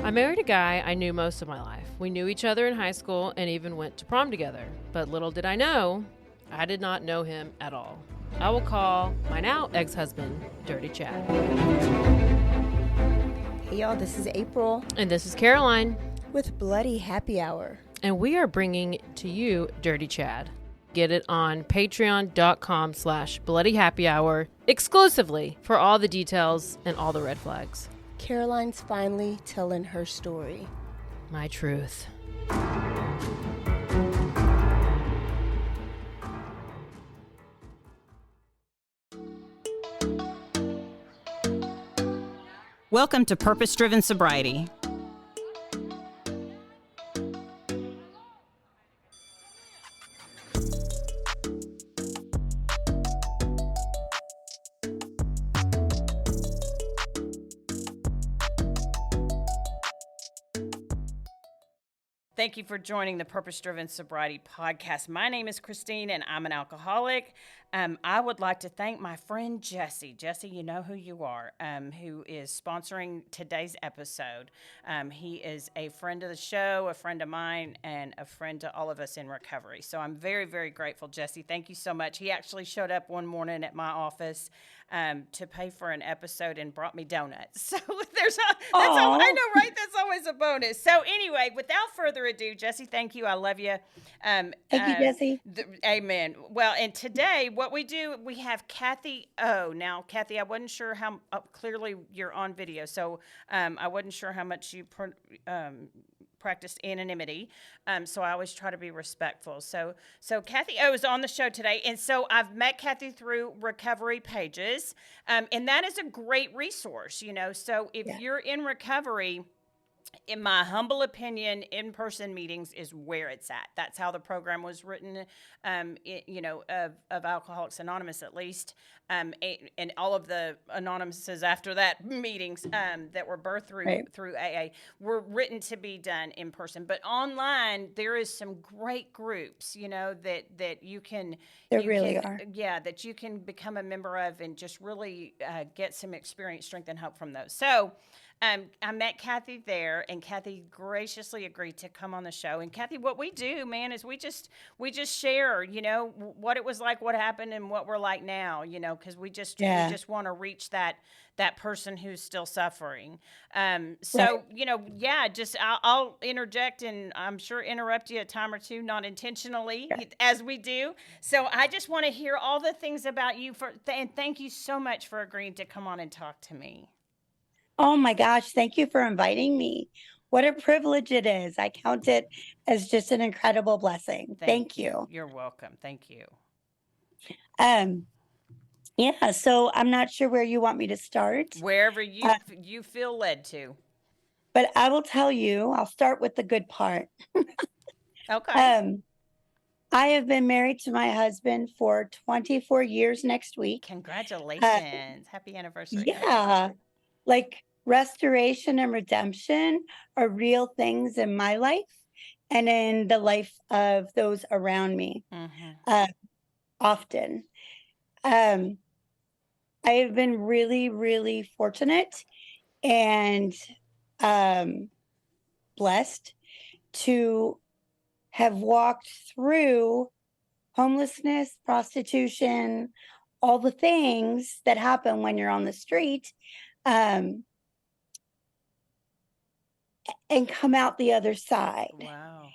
I married a guy I knew most of my life. We knew each other in high school and even went to prom together. But little did I know, I did not know him at all. I will call my now ex-husband Dirty Chad. Hey y'all, this is April. And this is Caroline. With Bloody Happy Hour. And we are bringing to you Dirty Chad. Get it on patreon.com/bloodyhappyhour exclusively for all the details and all the red flags. Caroline's finally telling her story. My truth. Welcome to Purpose-Driven Sobriety. Thank you for joining the Purpose-Driven Sobriety podcast. My name is Christine, and I'm an alcoholic. I would like to thank my friend Jesse. Jesse, you know who you are, who is sponsoring today's episode. He is a friend of the show, a friend of mine, and a friend to all of us in recovery. So I'm very, very grateful, Jesse. Thank you so much. He actually showed up one morning at my office to pay for an episode and brought me donuts. So I know, right? That's always a bonus. So anyway, without further ado, Jesse, thank you. I love you. Thank you, Jesse. Amen. Well, and today what we do, we have Cathi O. Now, Cathi, I wasn't sure how clearly you're on video, so I wasn't sure how much you practiced anonymity, so I always try to be respectful. So Cathi O is on the show today, and so I've met Cathi through recovery pages, and that is a great resource, you know. So if you're in recovery, in my humble opinion, in-person meetings is where it's at. That's how the program was written, of Alcoholics Anonymous at least, and all of the anonymouses after that meetings that were birthed through AA were written to be done in person. But online, there is some great groups, you know, that you can. There really are. Yeah, that you can become a member of and just really get some experience, strength, and hope from those. So. I met Cathi there, and Cathi graciously agreed to come on the show. And Cathi, what we do, man, is we just share, you know, what it was like, what happened, and what we're like now, you know, because we just want to reach that person who's still suffering. I'll interject and I'm sure interrupt you a time or two, not intentionally, as we do. So I just want to hear all the things about you and thank you so much for agreeing to come on and talk to me. Oh my gosh, thank you for inviting me. What a privilege it is. I count it as just an incredible blessing. Thank you. You're welcome. Thank you. So I'm not sure where you want me to start. Wherever you feel led to. But I will tell you, I'll start with the good part. Okay. I have been married to my husband for 24 years next week. Congratulations. Happy anniversary. Yeah. Like restoration and redemption are real things in my life and in the life of those around me. Often. I have been really, really fortunate and blessed to have walked through homelessness, prostitution, all the things that happen when you're on the street. And come out the other side. Wow.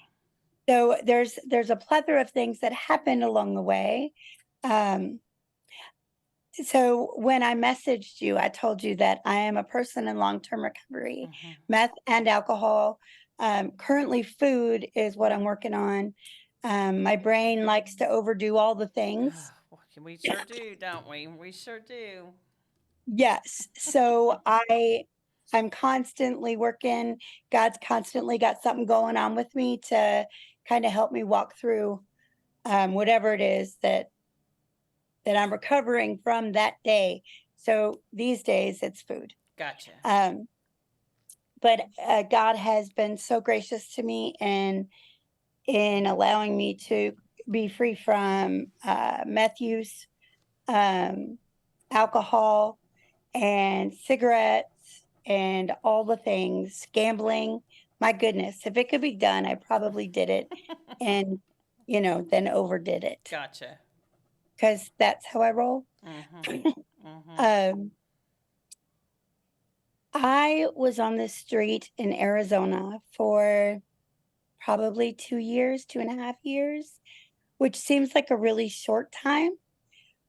So there's a plethora of things that happened along the way. So when I messaged you, I told you that I am a person in long-term recovery, meth and alcohol. Currently food is what I'm working on. My brain likes to overdo all the things. We sure do, don't we? We sure do. Yes. So I'm constantly working. God's constantly got something going on with me to kind of help me walk through whatever it is that I'm recovering from that day. So these days it's food. Gotcha. But God has been so gracious to me in allowing me to be free from meth use, alcohol, and cigarettes, and all the things, gambling. My goodness, if it could be done, I probably did it and, then overdid it Gotcha. because that's how I roll. Mm-hmm. Mm-hmm. Um, I was on the street in Arizona for probably 2 years, 2.5 years, which seems like a really short time,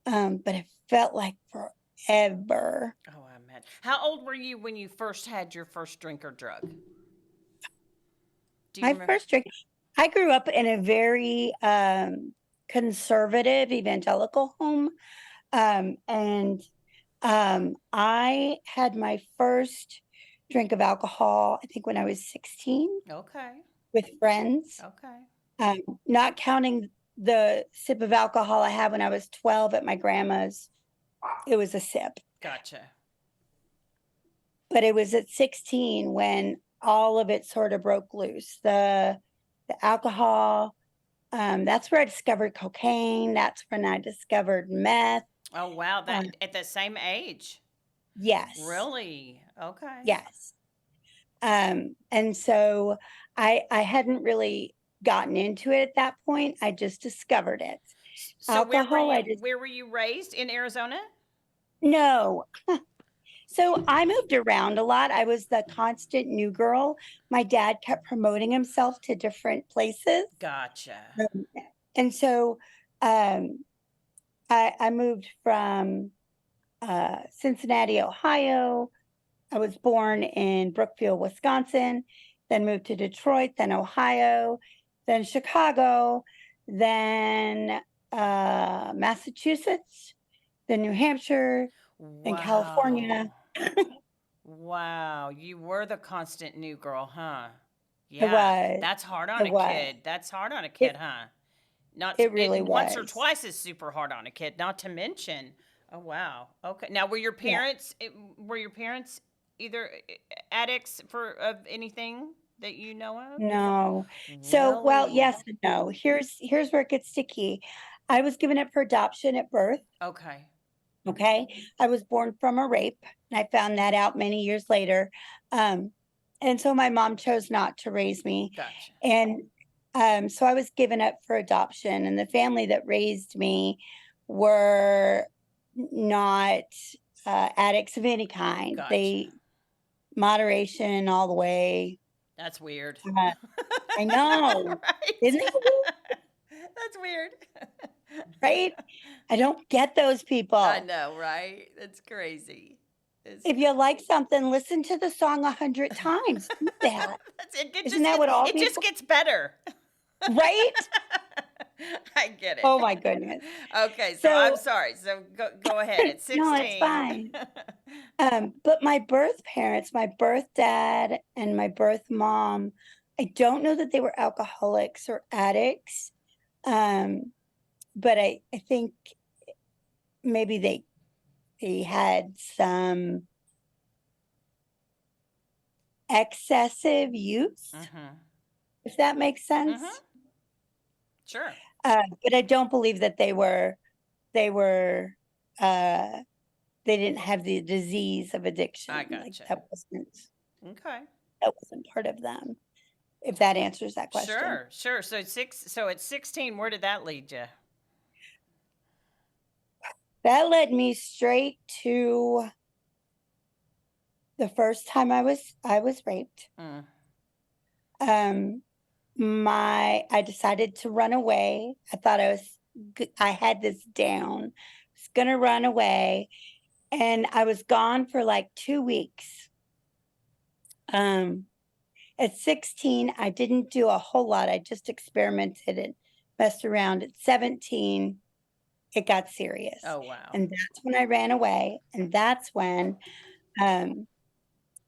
but it felt like forever. Oh, I met. How old were you when you first had your first drink or drug? Do you My remember? first drink, I grew up in a very conservative evangelical home. And I had my first drink of alcohol, I think when I was 16 Okay. with friends, Okay. not counting the sip of alcohol I had when I was 12 at my grandma's. It was a sip. Gotcha. But it was at 16 when all of it sort of broke loose. The alcohol, that's where I discovered cocaine. That's when I discovered meth. Oh, wow. That Um, at the same age? yes. Really? Okay. Yes. And so I hadn't really gotten into it at that point. I just discovered it. So Alcohol, I just where were you raised in Arizona? no. So I moved around a lot. I was the constant new girl. My dad kept promoting himself to different places. Gotcha. Um, and so um, I moved from Cincinnati, Ohio. I was born in Brookfield, Wisconsin, then moved to Detroit, then Ohio, then Chicago, then Massachusetts, then New Hampshire, then California. Wow. Wow. You were the constant new girl, huh? I Yeah. was. That's hard I on a was. kid. That's hard on a kid, It, huh? Not it really once or was. twice is super hard on a kid, not to mention. Oh, wow. Okay. Now, Yeah. were your parents either addicts of anything that you know of? No. So, well, Really? yes and no. Here's where it gets sticky. I was given up for adoption at birth. Okay. Okay. I was born from a rape, and I found that out many years later. Um, and so my mom chose not to raise me. Gotcha. And so I was given up for adoption, and the family that raised me were not addicts of any kind. Gotcha. They moderation all the way. That's weird. Uh, I know. Right? Isn't that weird? That's weird. Right? I don't get those I people. know, right? That's crazy. It's If you like something, listen to the song 100 times. Do that. Isn't that what all it just people, gets better. right? I get it. Oh my goodness. Okay, so I'm So, sorry. So go ahead. At no, it's 16. fine. But my birth parents, my birth dad and my birth mom, I don't know that they were alcoholics or addicts. Um, but I think maybe they had some excessive use, Mhm. if that makes sense. Mhm. Sure. But I don't believe that they were uh they didn't have the disease of addiction. I Like gotcha. Okay. that wasn't part of them. If that answers that question. Sure. Sure. So at 16, where did that lead you? That led me straight to the first time I was raped. Mm. Um I decided to run away. I thought I had this down. I was gonna run away, and I was gone for like 2 weeks. Um At 16, I didn't do a whole lot. I just experimented and messed around. At 17, it got serious. Oh, wow. And that's when I ran away. And that's when um,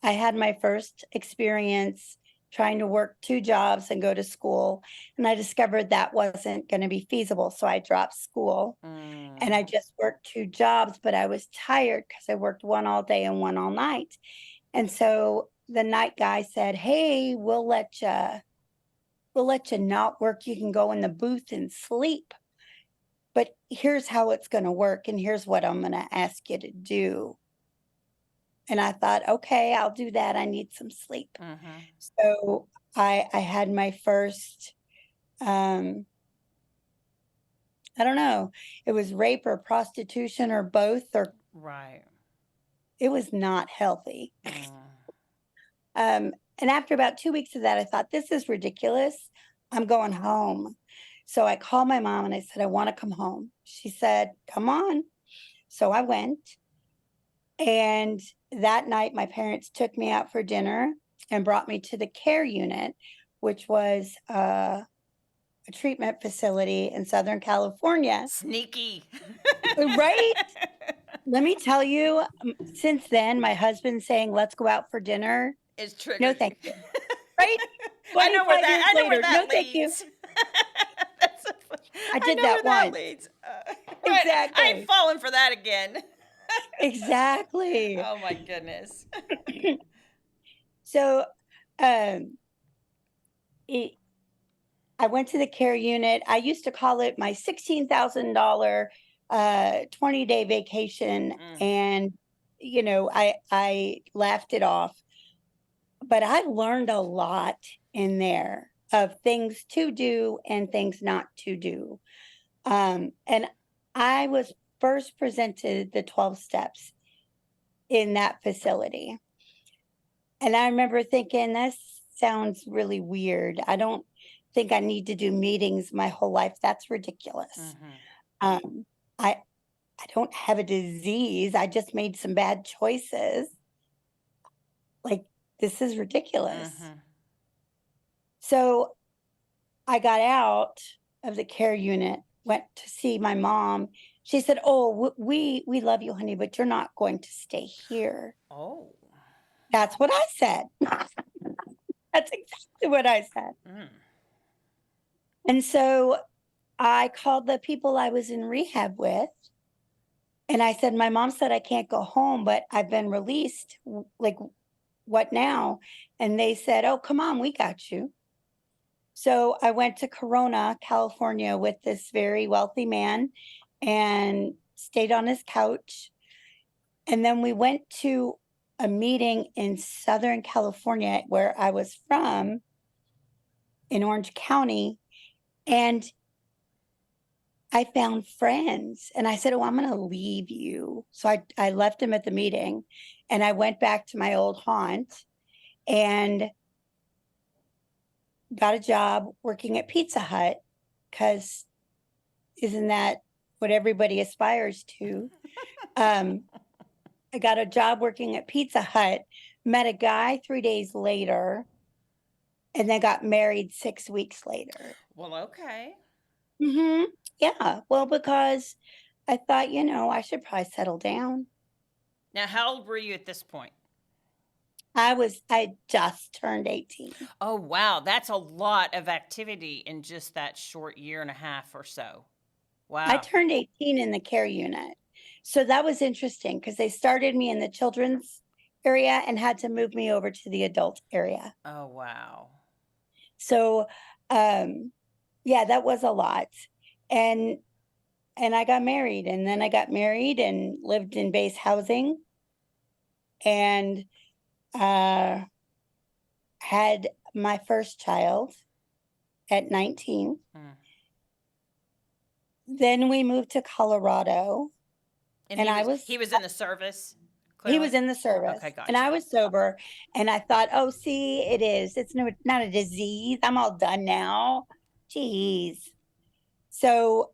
I had my first experience trying to work 2 jobs and go to school. And I discovered that wasn't going to be feasible. So I dropped school and I Mm. just worked 2 jobs, but I was tired because I worked one all day and one all night. And so the night guy said, "Hey, we'll let you not work. You can go in the booth and sleep. But here's how it's going to work and here's what I'm going to ask you to do." And I thought, okay, I'll do that. I need some sleep. Mm-hmm. So I had my first, I don't know, it was rape or prostitution or both, or Right. it was not healthy. Mm. And after about 2 weeks of that, I thought, this is ridiculous. I'm going home. So I called my mom and I said, I want to come home. She said, come on. So I went. And that night, my parents took me out for dinner and brought me to the care unit, which was a treatment facility in Southern California. Sneaky. Right? Let me tell you, since then, my husband saying, let's go out for dinner. It's triggered. No, thank you. Right? I know where 25 years that. I know where later, that no, thank you. leads. That's so funny. I did know that where that once. leads. Right. I Exactly. ain't falling for that again. Exactly. Oh my goodness. So, um, I went to the care unit. I used to call it my $16,000 20-day vacation, and I laughed it off. But I learned a lot in there of things to do and things not to do. And I was first presented the 12 steps in that facility. And I remember thinking, this sounds really weird. I don't think I need to do meetings my whole life. That's ridiculous. Um, I don't have a disease. I just made some bad choices. Like, this is ridiculous. So I got out of the care unit, went to see my mom. She said, oh, we love you, honey, but you're not going to stay here. Oh. That's what I said. That's exactly what I said. And so I called the people I was in rehab with. And I said, my mom said I can't go home, but I've been released. Like, what now? And they said, oh, come on, we got you. So I went to Corona, California with this very wealthy man and stayed on his couch. And then we went to a meeting in Southern California, where I was from, in Orange County. And I found friends, and I said, oh, I'm going to leave you. So I left him at the meeting, and I went back to my old haunt and got a job working at Pizza Hut, because isn't that what everybody aspires to? I got a job working at Pizza Hut, met a guy 3 days later, and then got married 6 weeks later. Well, okay. Yeah. Well, because I thought, I should probably settle down. Now, how old were you at this point? I just turned 18. Oh, wow. That's a lot of activity in just that short year and a half or so. Wow. I turned 18 in the care unit. So that was interesting, because they started me in the children's area and had to move me over to the adult area. Oh, wow. So, yeah, that was a lot. And I got married, and then I got married and lived in base housing, and had my first child at 19. Then we moved to Colorado. And he was in the service? Clearly? He was in the service. Okay, gotcha. And I was sober. And I thought, oh, see, it's not a disease. I'm all done now. Jeez. So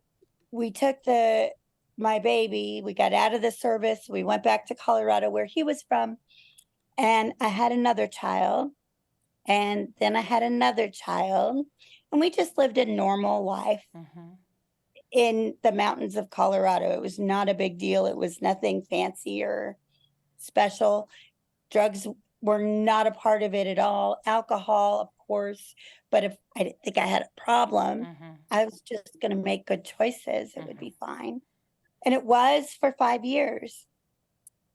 we took my baby, we got out of the service. We went back to Colorado, where he was from. And I had another child. And then I had another child. And we just lived a normal life in the mountains of Colorado. It was not a big deal. It was nothing fancy or special. Drugs were not a part of it at all. Alcohol, of course. But if I didn't think I had a problem, I was just going to make good choices. It would be fine. And it was for 5 years.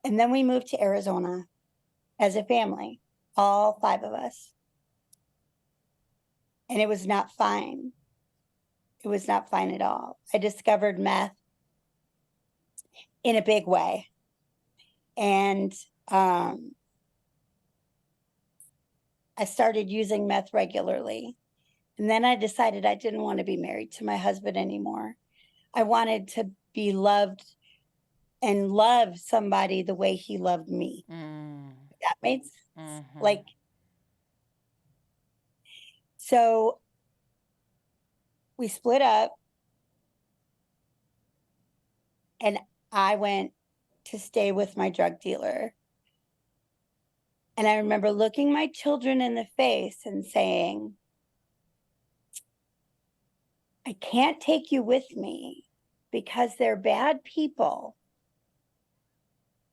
And then we moved to Arizona as a family, all 5 of us. And it was not fine. It was not fine at all. I discovered meth in a big way. And I started using meth regularly. And then I decided I didn't want to be married to my husband anymore. I wanted to be loved and love somebody the way he loved me. That made sense. Like, so we split up and I went to stay with my drug dealer. And I remember looking my children in the face and saying, I can't take you with me because they're bad people.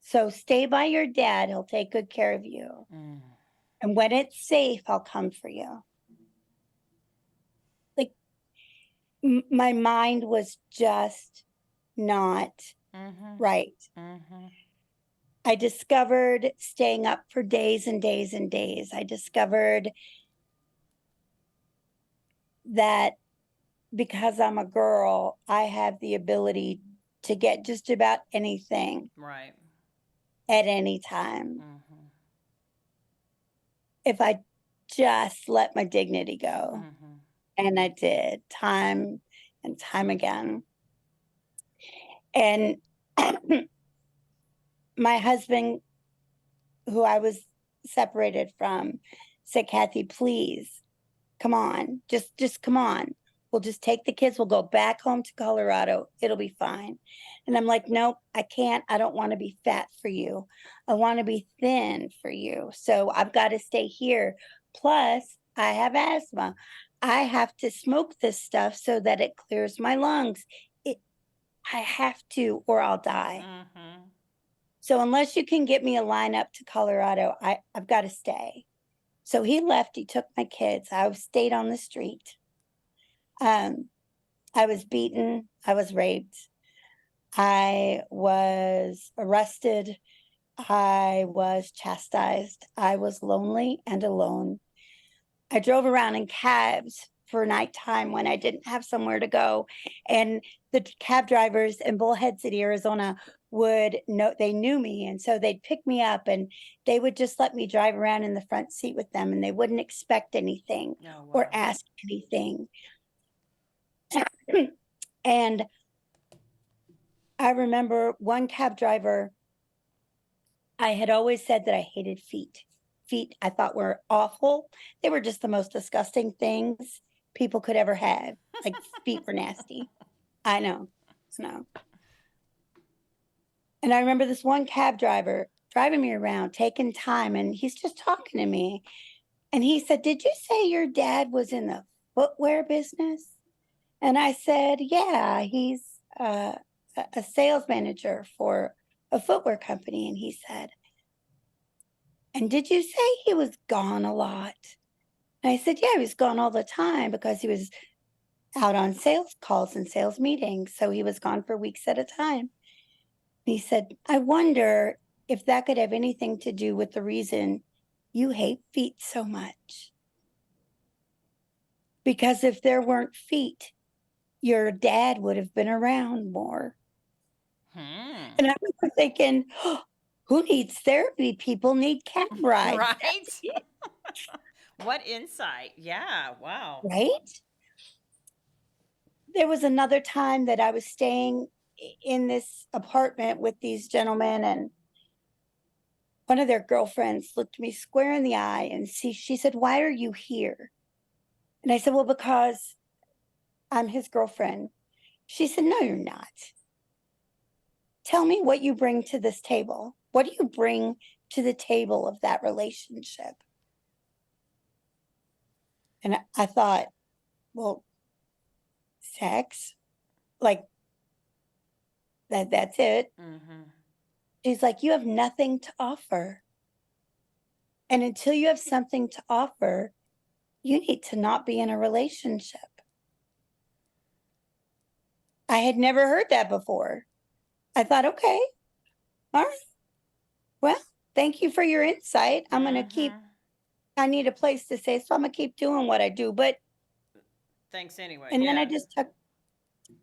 So stay by your dad. He'll take good care of you. And when it's safe, I'll come for you. Like, my mind was just not right. I discovered staying up for days and days and days. I discovered that because I'm a girl, I have the ability to get just about anything at any time. If I just let my dignity go. And I did, time and time again. And my husband, who I was separated from, said, Cathi, please, come on, just come on. We'll just take the kids. We'll go back home to Colorado. It'll be fine. And I'm like, nope, I can't. I don't want to be fat for you. I want to be thin for you. So I've got to stay here. Plus, I have asthma. I have to smoke this stuff so that it clears my lungs. I have to, or I'll die. So unless you can get me a line up to Colorado, I've got to stay. So he left. He took my kids. I stayed on the street. I was beaten. I was raped. I was arrested. I was chastised. I was lonely and alone. I drove around in cabs for nighttime when I didn't have somewhere to go. And the cab drivers in Bullhead City, Arizona would know, they knew me. And so they'd pick me up and they would just let me drive around in the front seat with them. And they wouldn't expect anything or ask anything. And I remember one cab driver, I had always said that I hated feet. Feet I thought were awful. They were just the most disgusting things people could ever have. Like, feet were nasty. I know. No. And I remember this one cab driver driving me around, taking time, and he's just talking to me. And he said, did you say your dad was in the footwear business? And I said, yeah, he's a sales manager for a footwear company. And he said, and did you say he was gone a lot? And I said, yeah, he was gone all the time because he was out on sales calls and sales meetings. So he was gone for weeks at a time. He said, I wonder if that could have anything to do with the reason you hate feet so much. Because if there weren't feet, your dad would have been around more. And I was thinking, oh, who needs therapy? People need cab rides. Right? What insight. Yeah. Wow. Right? There was another time that I was staying in this apartment with these gentlemen, and one of their girlfriends looked me square in the eye and she said, why are you here? And I said, well, because I'm his girlfriend. She said, no, you're not. Tell me what you bring to this table. What do you bring to the table of that relationship? And I thought, well, sex, like that's it. She's like, you have nothing to offer. And until you have something to offer, you need to not be in a relationship. I had never heard that before. I thought, okay, all right. Well, thank you for your insight. I'm going to I need a place to stay, so I'm going to keep doing what I do. But thanks anyway. And then I just tucked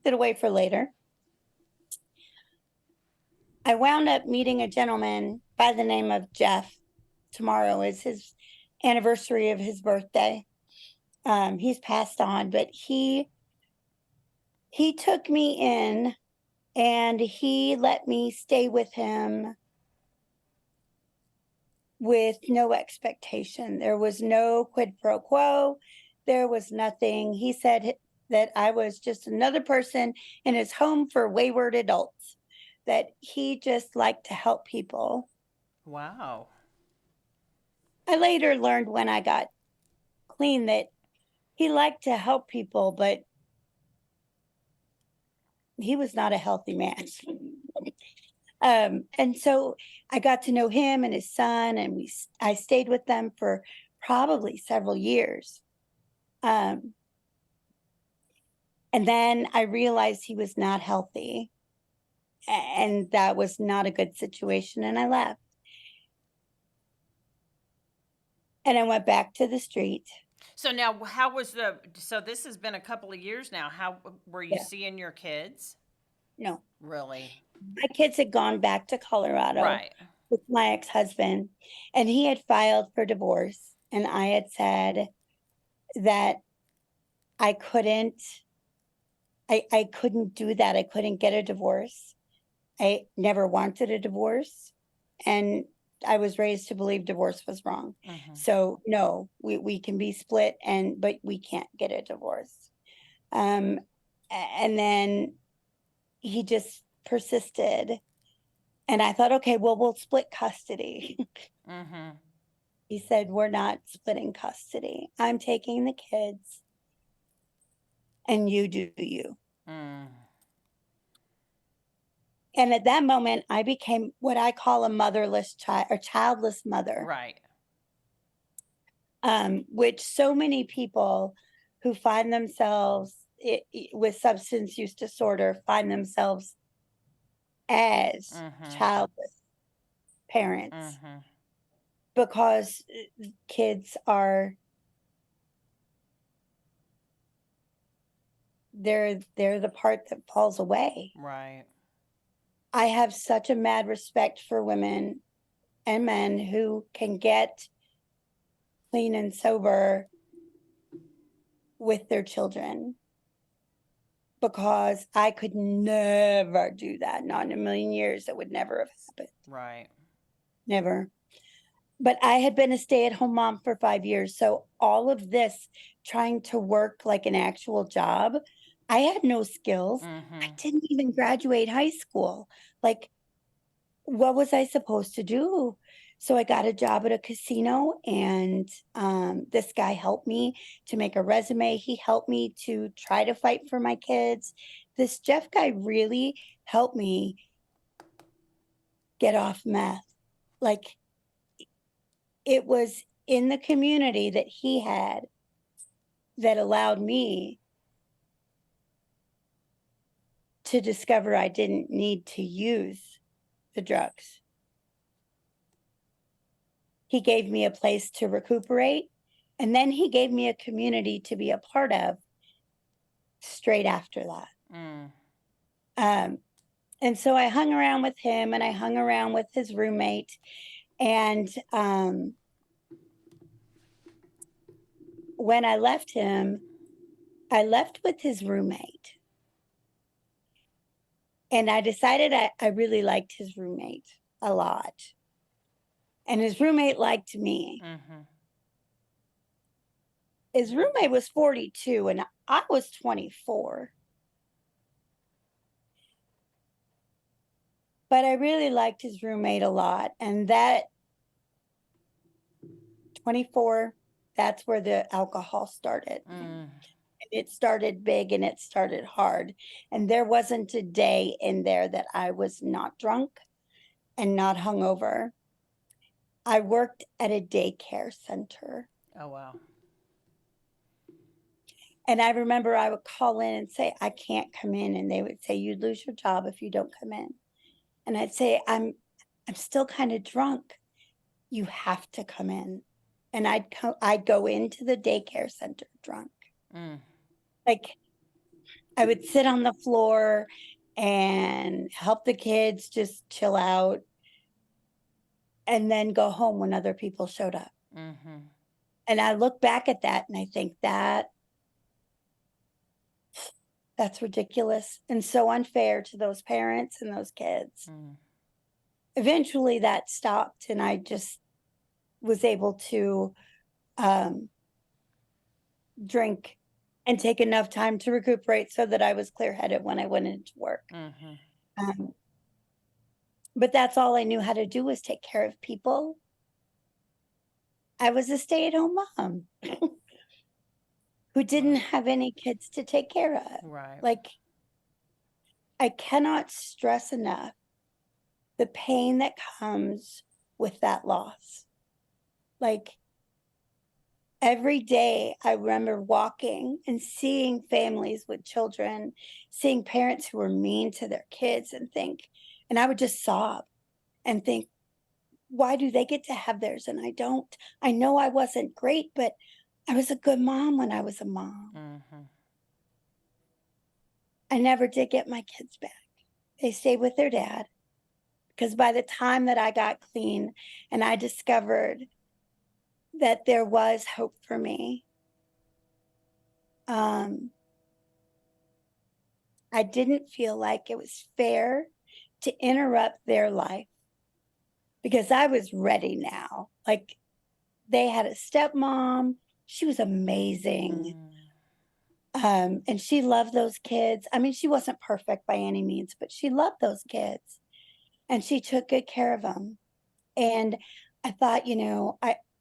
it away for later. I wound up meeting a gentleman by the name of Jeff. Tomorrow is his anniversary of his birthday. He's passed on, but he took me in and he let me stay with him with no expectation. There was no quid pro quo. There was nothing. He said that I was just another person in his home for wayward adults, that he just liked to help people. Wow. I later learned when I got clean that he liked to help people, but he was not a healthy man. And so I got to know him and his son, and I stayed with them for probably several years. And then I realized he was not healthy, and that was not a good situation, and I left. And I went back to the street. So now, so this has been a couple of years now. How were you seeing your kids? No, Really? my kids had gone back to Colorado Right. with my ex-husband, and he had filed for divorce. And I had said that I couldn't do that. I couldn't get a divorce. I never wanted a divorce. And I was raised to believe divorce was wrong. Mm-hmm. So no, we can be split, but we can't get a divorce. And then he just persisted. And I thought, okay, well, we'll split custody. Mm-hmm. He said, we're not splitting custody. I'm taking the kids and you do you. Mm. And at that moment, I became what I call a motherless child or childless mother. Right. Which so many people who find themselves with substance use disorder find themselves as childless parents, because kids are they're the part that falls away. Right. I have such a mad respect for women and men who can get clean and sober with their children, because I could never do that. Not in a million years. That would never have happened. Right. Never. But I had been a stay-at-home mom for 5 years. So all of this, trying to work like an actual job, I had no skills. I didn't even graduate high school. Like, what was I supposed to do? So I got a job at a casino, and this guy helped me to make a resume. He helped me to try to fight for my kids. This Jeff guy really helped me get off meth. Like, it was in the community that he had that allowed me to discover I didn't need to use the drugs. He gave me a place to recuperate, and then he gave me a community to be a part of straight after that. And so I hung around with him, and I hung around with his roommate, and when I left him, I left with his roommate. And I decided I really liked his roommate a lot. And his roommate liked me. His roommate was 42 and I was 24. But I really liked his roommate a lot. And that 24, that's where the alcohol started. It started big and it started hard. And there wasn't a day in there that I was not drunk and not hungover. I worked at a daycare center. Oh, wow. And I remember I would call in and say, I can't come in. And they would say, you'd lose your job if you don't come in. And I'd say, I'm still kind of drunk. You have to come in. And I'd go into the daycare center drunk. Like, I would sit on the floor and help the kids just chill out and then go home when other people showed up. Mm-hmm. And I look back at that and I think that's ridiculous and so unfair to those parents and those kids. Mm. Eventually that stopped and I just was able to drink and take enough time to recuperate so that I was clear-headed when I went into work. Mm-hmm. But that's all I knew how to do, was take care of people. I was a stay-at-home mom who didn't have any kids to take care of. Right. Like, I cannot stress enough the pain that comes with that loss. Like, every day I remember walking and seeing families with children, seeing parents who were mean to their kids and I would just sob and think, why do they get to have theirs and I don't? I know I wasn't great, but I was a good mom when I was a mom. Mm-hmm. I never did get my kids back. They stayed with their dad because by the time that I got clean and I discovered that there was hope for me, I didn't feel like it was fair to interrupt their life because I was ready now. Like, they had a stepmom. She was amazing. And she loved those kids. I mean, she wasn't perfect by any means, but she loved those kids and she took good care of them. And I thought,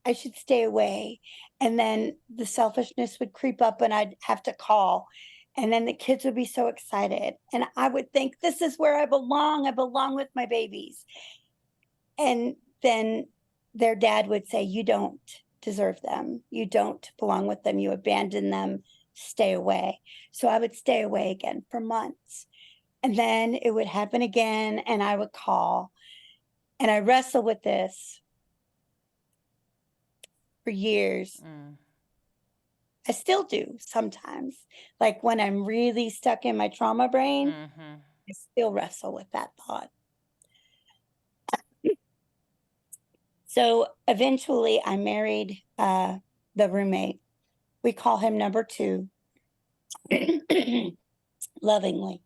I should stay away. And then the selfishness would creep up and I'd have to call. And then the kids would be so excited. And I would think, this is where I belong. I belong with my babies. And then their dad would say, you don't deserve them. You don't belong with them. You abandon them. Stay away. So I would stay away again for months. And then it would happen again and I would call. And I wrestled with this for years. I still do sometimes. Like when I'm really stuck in my trauma brain, I still wrestle with that thought. So eventually I married the roommate. We call him number 2, lovingly.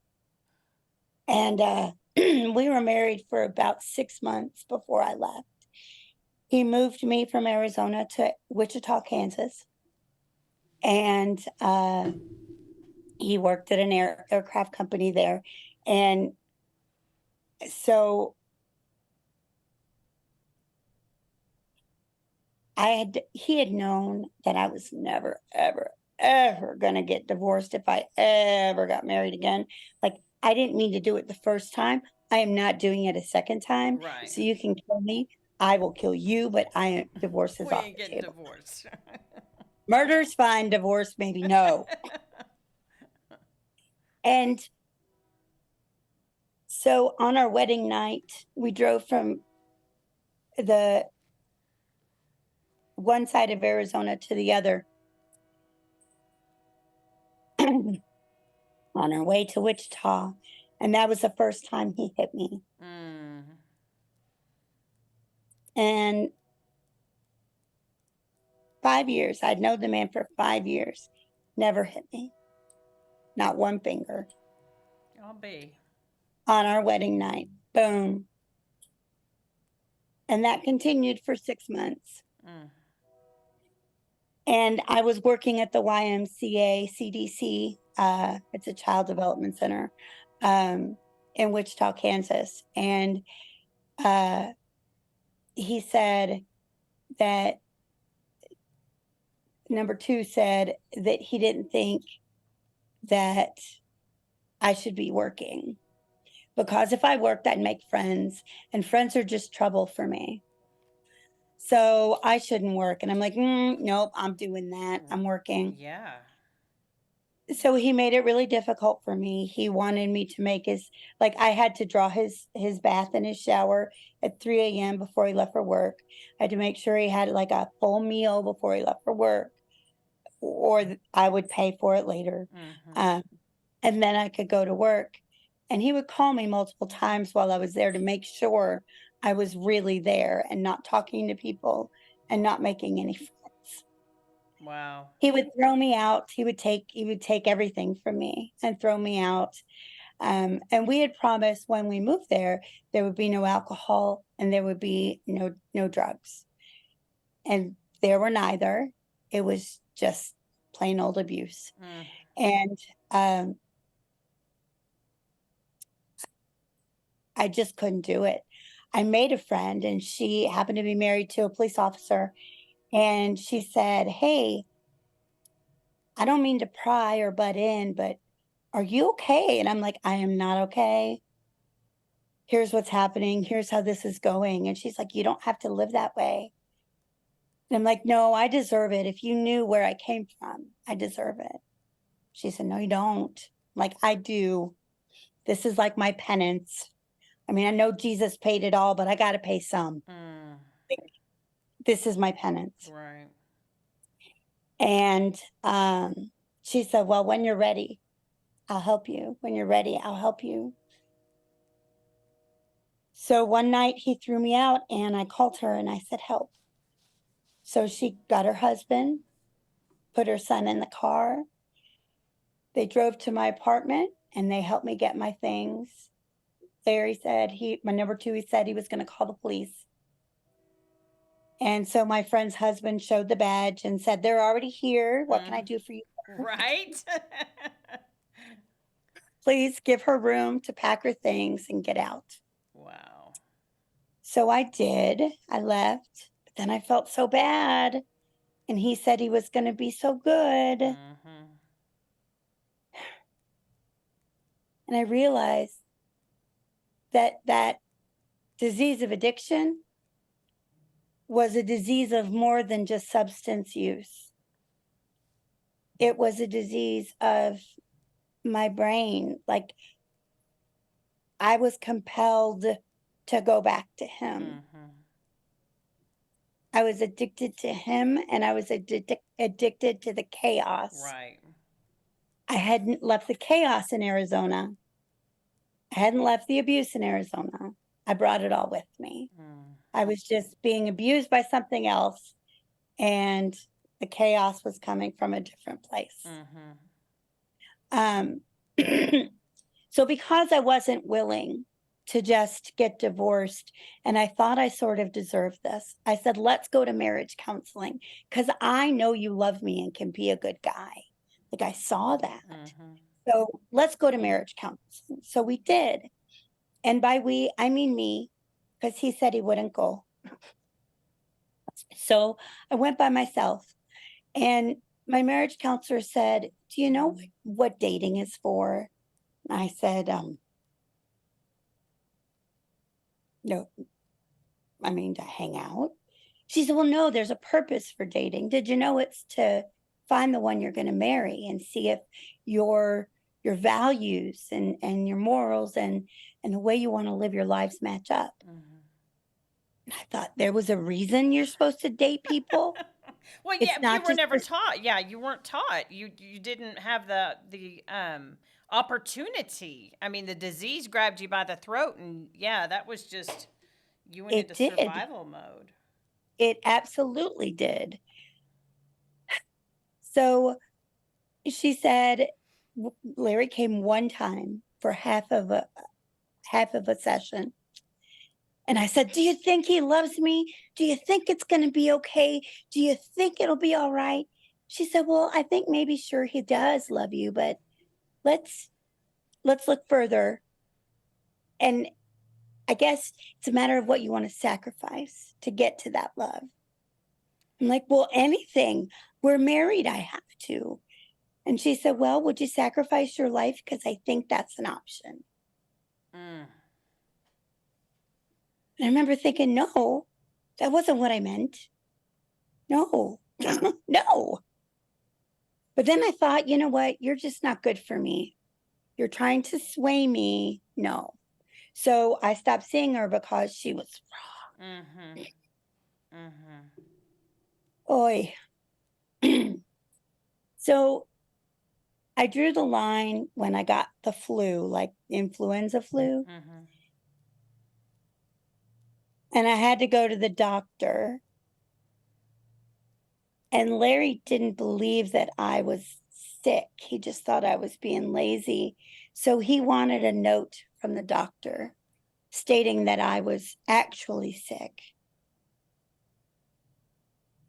And we were married for about 6 months before I left. He moved me from Arizona to Wichita, Kansas. And he worked at an aircraft company there. And so he had known that I was never, ever, ever going to get divorced if I ever got married again. Like, I didn't mean to do it the first time. I am not doing it a second time. Right. So you can kill me. I will kill you, but divorce is We off ain't the getting table. divorced. Murder's fine. Divorce, maybe no. And so on our wedding night, we drove from the one side of Arizona to the other on our way to Wichita. And that was the first time he hit me. And 5 years, I'd known the man for 5 years, never hit me. Not one finger. I'll be. On our wedding night, boom. And that continued for 6 months. And I was working at the YMCA CDC. It's a child development center in Wichita, Kansas. And he said that number 2 said that he didn't think that I should be working because if I worked, I'd make friends, and friends are just trouble for me. So I shouldn't work. And I'm like, nope, I'm doing that. I'm working. Yeah. So he made it really difficult for me. He wanted me to make I had to draw his bath and his shower at 3 a.m. before he left for work. I had to make sure he had like a full meal before he left for work, or I would pay for it later. And then I could go to work. And he would call me multiple times while I was there to make sure I was really there and not talking to people and not making any friends. Wow. He would throw me out. He would take everything from me and throw me out. And we had promised when we moved there would be no alcohol and there would be no drugs. And there were neither. It was just plain old abuse. Mm. And I just couldn't do it. I made a friend and she happened to be married to a police officer. And she said, "Hey, I don't mean to pry or butt in, but are you okay?" And I'm like, "I am not okay. Here's what's happening. Here's how this is going." And she's like, "You don't have to live that way." And I'm like, "No, I deserve it. If you knew where I came from, I deserve it." She said, "No, you don't." I'm like, "I do. This is like my penance. I mean, I know Jesus paid it all, but I got to pay some. Mm. This is my penance." Right. And she said, "Well, when you're ready, I'll help you. When you're ready, I'll help you." So one night he threw me out and I called her and I said, "Help." So she got her husband, put her son in the car. They drove to my apartment and they helped me get my things. Larry said my number two, he said he was going to call the police. And so my friend's husband showed the badge and said, "They're already here. What can I do for you?" Right. "Please give her room to pack her things and get out." Wow. So I did. I left, but then I felt so bad. And he said he was going to be so good. Mm-hmm. And I realized that disease of addiction was a disease of more than just substance use. It was a disease of my brain. Like I was compelled to go back to him. Mm-hmm. I was addicted to him and I was addicted to the chaos. Right. I hadn't left the chaos in Arizona. I hadn't left the abuse in Arizona. I brought it all with me. Mm. I was just being abused by something else, and the chaos was coming from a different place. Mm-hmm. So because I wasn't willing to just get divorced, and I thought I sort of deserved this, I said, "Let's go to marriage counseling because I know you love me and can be a good guy." Like I saw that. Mm-hmm. So let's go to marriage counseling. So we did. And by we, I mean me, because he said he wouldn't go. So I went by myself. And my marriage counselor said, "Do you know what dating is for?" And I said, "No, I mean to hang out." She said, "Well, no, there's a purpose for dating. Did you know it's to find the one you're going to marry and see if your values and your morals and the way you want to live your lives match up?" Mm-hmm. And I thought there was a reason you're supposed to date people. Well, It's yeah, you not were just never this. taught. Yeah, you weren't taught. You didn't have the opportunity. I mean, the disease grabbed you by the throat, and yeah, that was just you went It into did. survival mode. It absolutely did. So she said Larry came one time for half of a session. And I said, "Do you think he loves me? Do you think it's going to be okay? Do you think it'll be all right?" She said, "Well, I think maybe sure he does love you, but let's look further. And I guess it's a matter of what you want to sacrifice to get to that love." I'm like, "Well, anything. We're married. I have to." And she said, "Well, would you sacrifice your life? Because I think that's an option." Mm. And I remember thinking, no, that wasn't what I meant. No, no. But then I thought, you know what? You're just not good for me. You're trying to sway me. No. So I stopped seeing her because she was Mm-hmm. Mm-hmm. wrong. Oy. So I drew the line when I got the flu, like influenza flu, Mm-hmm. and I had to go to the doctor. And Larry didn't believe that I was sick. He just thought I was being lazy. So he wanted a note from the doctor stating that I was actually sick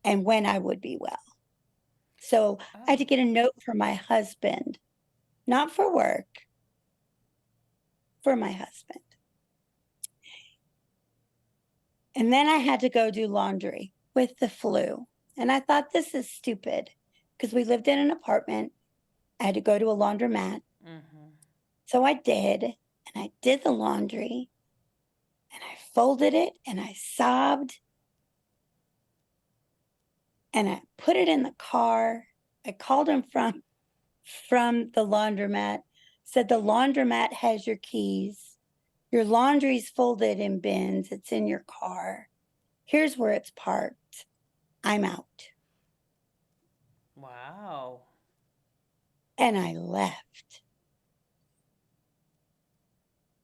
and when I would be well. So I had to get a note from my husband, not for work, for my husband. And then I had to go do laundry with the flu. And I thought, this is stupid because we lived in an apartment. I had to go to a laundromat. Mm-hmm. So I did, and I did the laundry, and I folded it, and I sobbed, and I put it in the car. I called him from the laundromat, said the laundromat has your keys. Your laundry's folded in bins. It's in your car. Here's where it's parked. I'm out. Wow. And I left.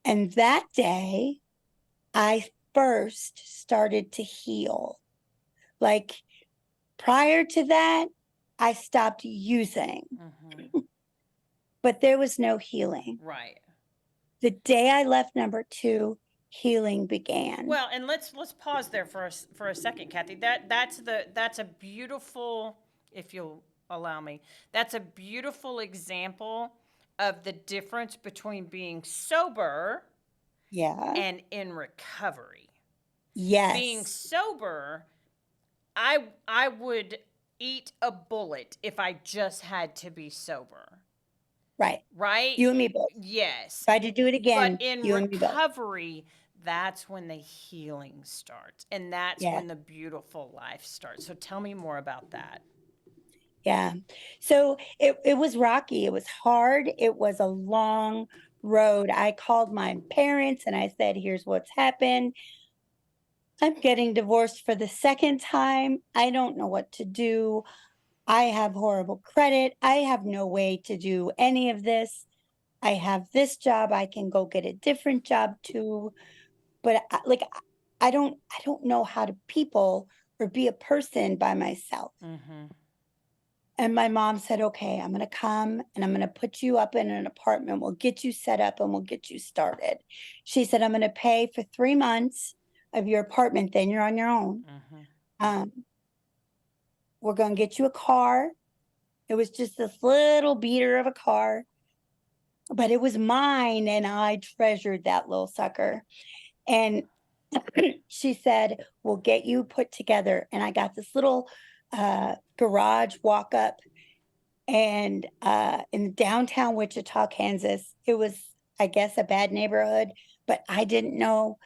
And that day, I first started to heal. Like prior to that, I stopped using, Mm-hmm. but there was no healing. Right. The day I left number 2, healing began. Well, and let's pause there for a second, Cathi. That's a beautiful, if you'll allow me, that's a beautiful example of the difference between being sober Yeah. and in recovery. Yes. Being sober, I would eat a bullet if I just had to be sober. Right. Right? You and me both. Yes. If I had to do it again, But in you and me both. recovery, that's when the healing starts. And that's Yeah. when the beautiful life starts. So tell me more about that. Yeah. So it was rocky. It was hard. It was a long road. I called my parents and I said, here's what's happened. I'm getting divorced for the second time. I don't know what to do. I have horrible credit. I have no way to do any of this. I have this job. I can go get a different job too. But I don't know how to people or be a person by myself. Mm-hmm. And my mom said, okay, I'm going to come and I'm going to put you up in an apartment. We'll get you set up and we'll get you started. She said, I'm going to pay for 3 months of your apartment. Then you're on your own. Mm-hmm. We're going to get you a car. It was just this little beater of a car, but it was mine. And I treasured that little sucker. And she said, we'll get you put together. And I got this little garage walk up. And in downtown Wichita, Kansas, it was, I guess, a bad neighborhood, but I didn't know.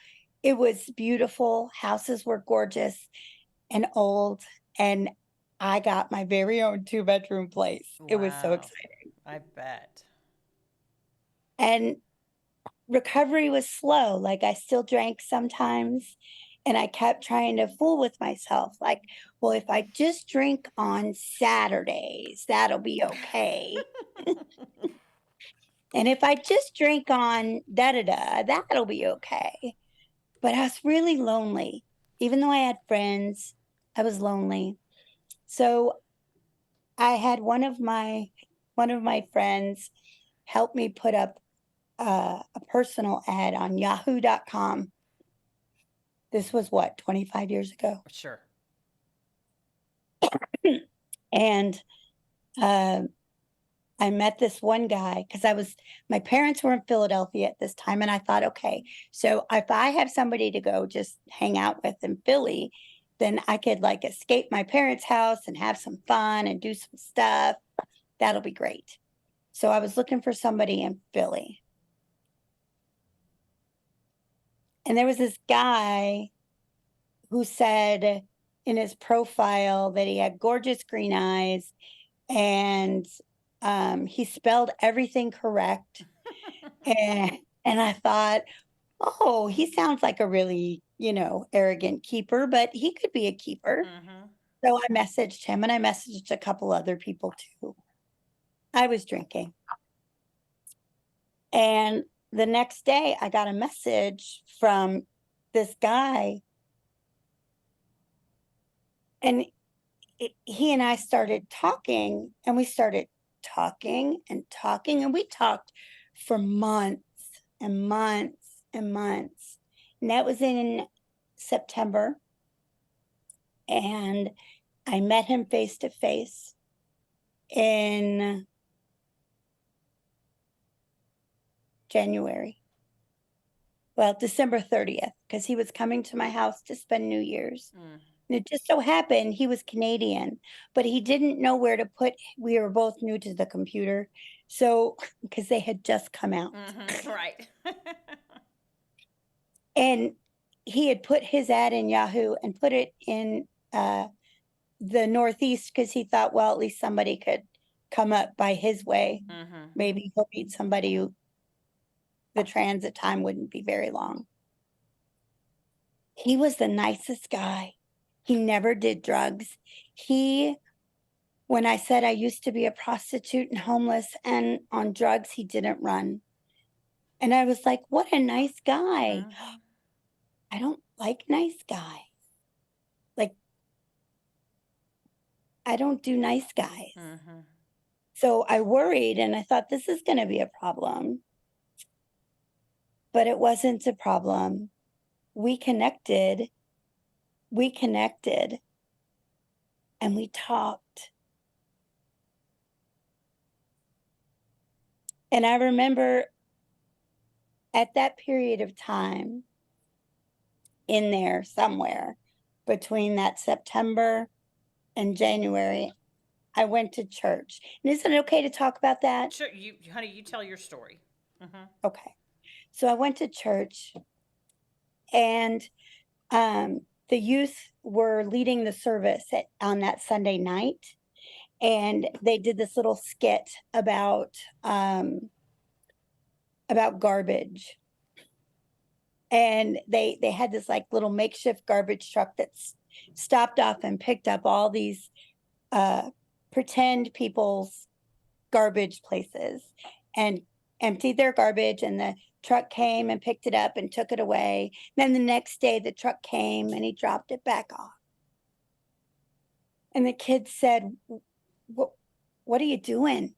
It was beautiful. Houses were gorgeous and old. And I got my very own 2-bedroom place. It was so Wow. exciting. I bet. And recovery was slow. Like I still drank sometimes. And I kept trying to fool with myself. Like, well, if I just drink on Saturdays, that'll be okay. And if I just drink on da-da-da, that'll be okay. But I was really lonely. Even though I had friends, I was lonely. So I had one of my friends help me put up a personal ad on yahoo.com. This was what, 25 years ago? Sure. And I met this one guy because my parents were in Philadelphia at this time. And I thought, okay, so if I have somebody to go just hang out with in Philly, then I could like escape my parents' house and have some fun and do some stuff. That'll be great. So I was looking for somebody in Philly. And there was this guy who said in his profile that he had gorgeous green eyes and he spelled everything correct. And I thought, oh, he sounds like a really, arrogant keeper, but he could be a keeper. Mm-hmm. So I messaged him and I messaged a couple other people too. I was drinking. And the next day, I got a message from this guy. And he and I started talking, and we started talking and talking. And we talked for months and months and months. And that was in September. And I met him face to face in January. Well, December 30th, because he was coming to my house to spend New Year's. And it just so happened he was Canadian, but he didn't know where to put. We were both new to the computer. So, because they had just come out. Right. And he had put his ad in Yahoo and put it in the Northeast because he thought, well, at least somebody could come up by his way. Maybe he'll meet somebody who the transit time wouldn't be very long. He was the nicest guy. He never did drugs. When I said I used to be a prostitute and homeless and on drugs, he didn't run. And I was like, what a nice guy. I don't like nice guys. Like, I don't do nice guys. So I worried and I thought this is going to be a problem. But it wasn't a problem. We connected and we talked. And I remember at that period of time in there somewhere between that September and January, I went to church. And is it okay to talk about that? Sure, honey, you tell your story. Okay. So I went to church and the youth were leading the service on that Sunday night. And they did this little skit about garbage. And they had this like little makeshift garbage truck that stopped off and picked up all these pretend people's garbage places and emptied their garbage, and the truck came and picked it up and took it away. Then the next day the truck came and he dropped it back off. And the kids said, what are you doing?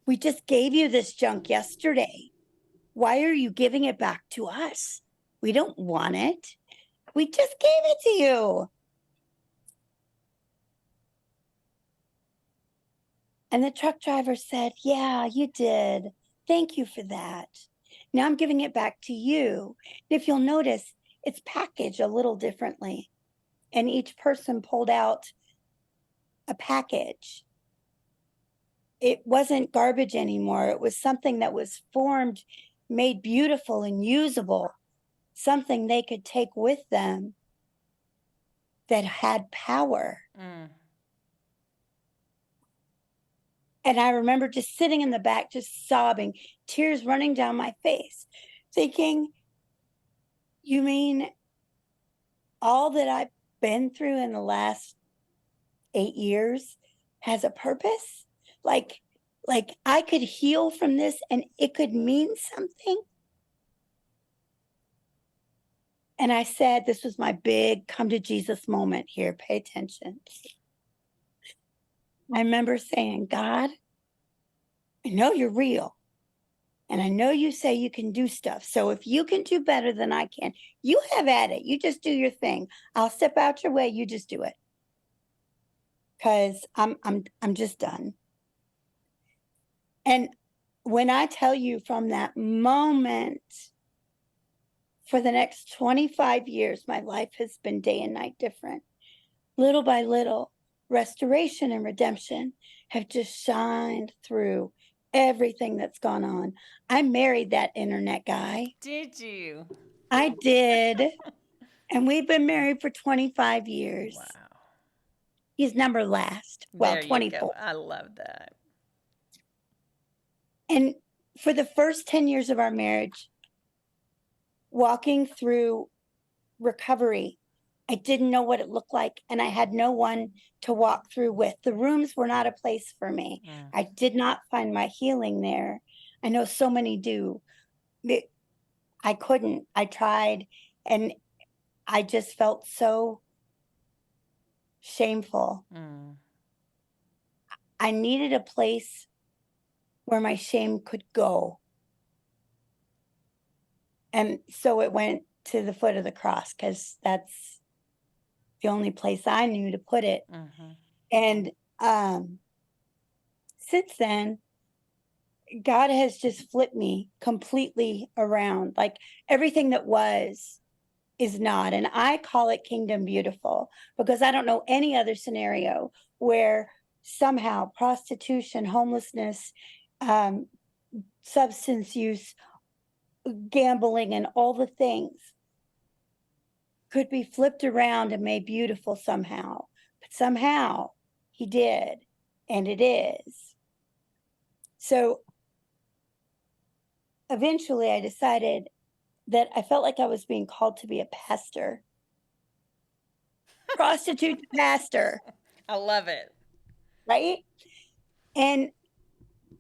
We just gave you this junk yesterday. Why are you giving it back to us? We don't want it. We just gave it to you. And the truck driver said, yeah, you did. Thank you for that. Now I'm giving it back to you. And if you'll notice, it's packaged a little differently. And each person pulled out a package. It wasn't garbage anymore. It was something that was formed, made beautiful and usable, something they could take with them that had power. And I remember just sitting in the back, just sobbing, tears running down my face, thinking, you mean all that I've been through in the last 8 years has a purpose? Like I could heal from this and it could mean something? And I said, this was my big come to Jesus moment here. Pay attention. I remember saying, God, I know you're real. And I know you say you can do stuff. So if you can do better than I can, you have at it. You just do your thing. I'll step out your way. You just do it. Because I'm just done. And when I tell you from that moment, for the next 25 years, my life has been day and night different. Little by little, restoration and redemption have just shined through everything that's gone on. I married that internet guy. Did you? I did. And we've been married for 25 years. Wow. He's number last. Well, there 24. You go. I love that. And for the first 10 years of our marriage, walking through recovery I didn't know what it looked like, and I had no one to walk through with. The rooms were not a place for me. I did not find my healing there. I know so many do. I couldn't. I tried, and I just felt so shameful. I needed a place where my shame could go. And so it went to the foot of the cross, because that's the only place I knew to put it. And since then, God has just flipped me completely around. Like, everything that was is not. And I call it kingdom beautiful, because I don't know any other scenario where somehow prostitution, homelessness, substance use, gambling, and all the things could be flipped around and made beautiful somehow. But somehow he did, and it is. So eventually I decided that I felt like I was being called to be a pastor. Prostitute pastor. I love it. Right? And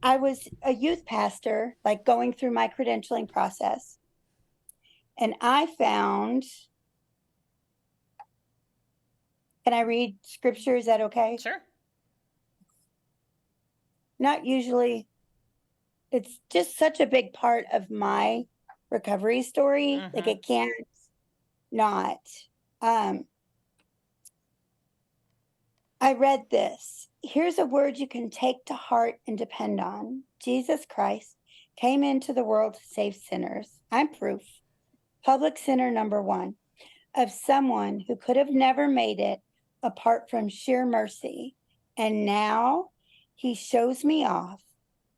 I was a youth pastor, like going through my credentialing process. And I found, can I read scripture? Is that okay? Sure. Not usually. It's just such a big part of my recovery story. Like, it can't not. I read this. Here's a word you can take to heart and depend on. Jesus Christ came into the world to save sinners. I'm proof. Public sinner number one of someone who could have never made it apart from sheer mercy. And now he shows me off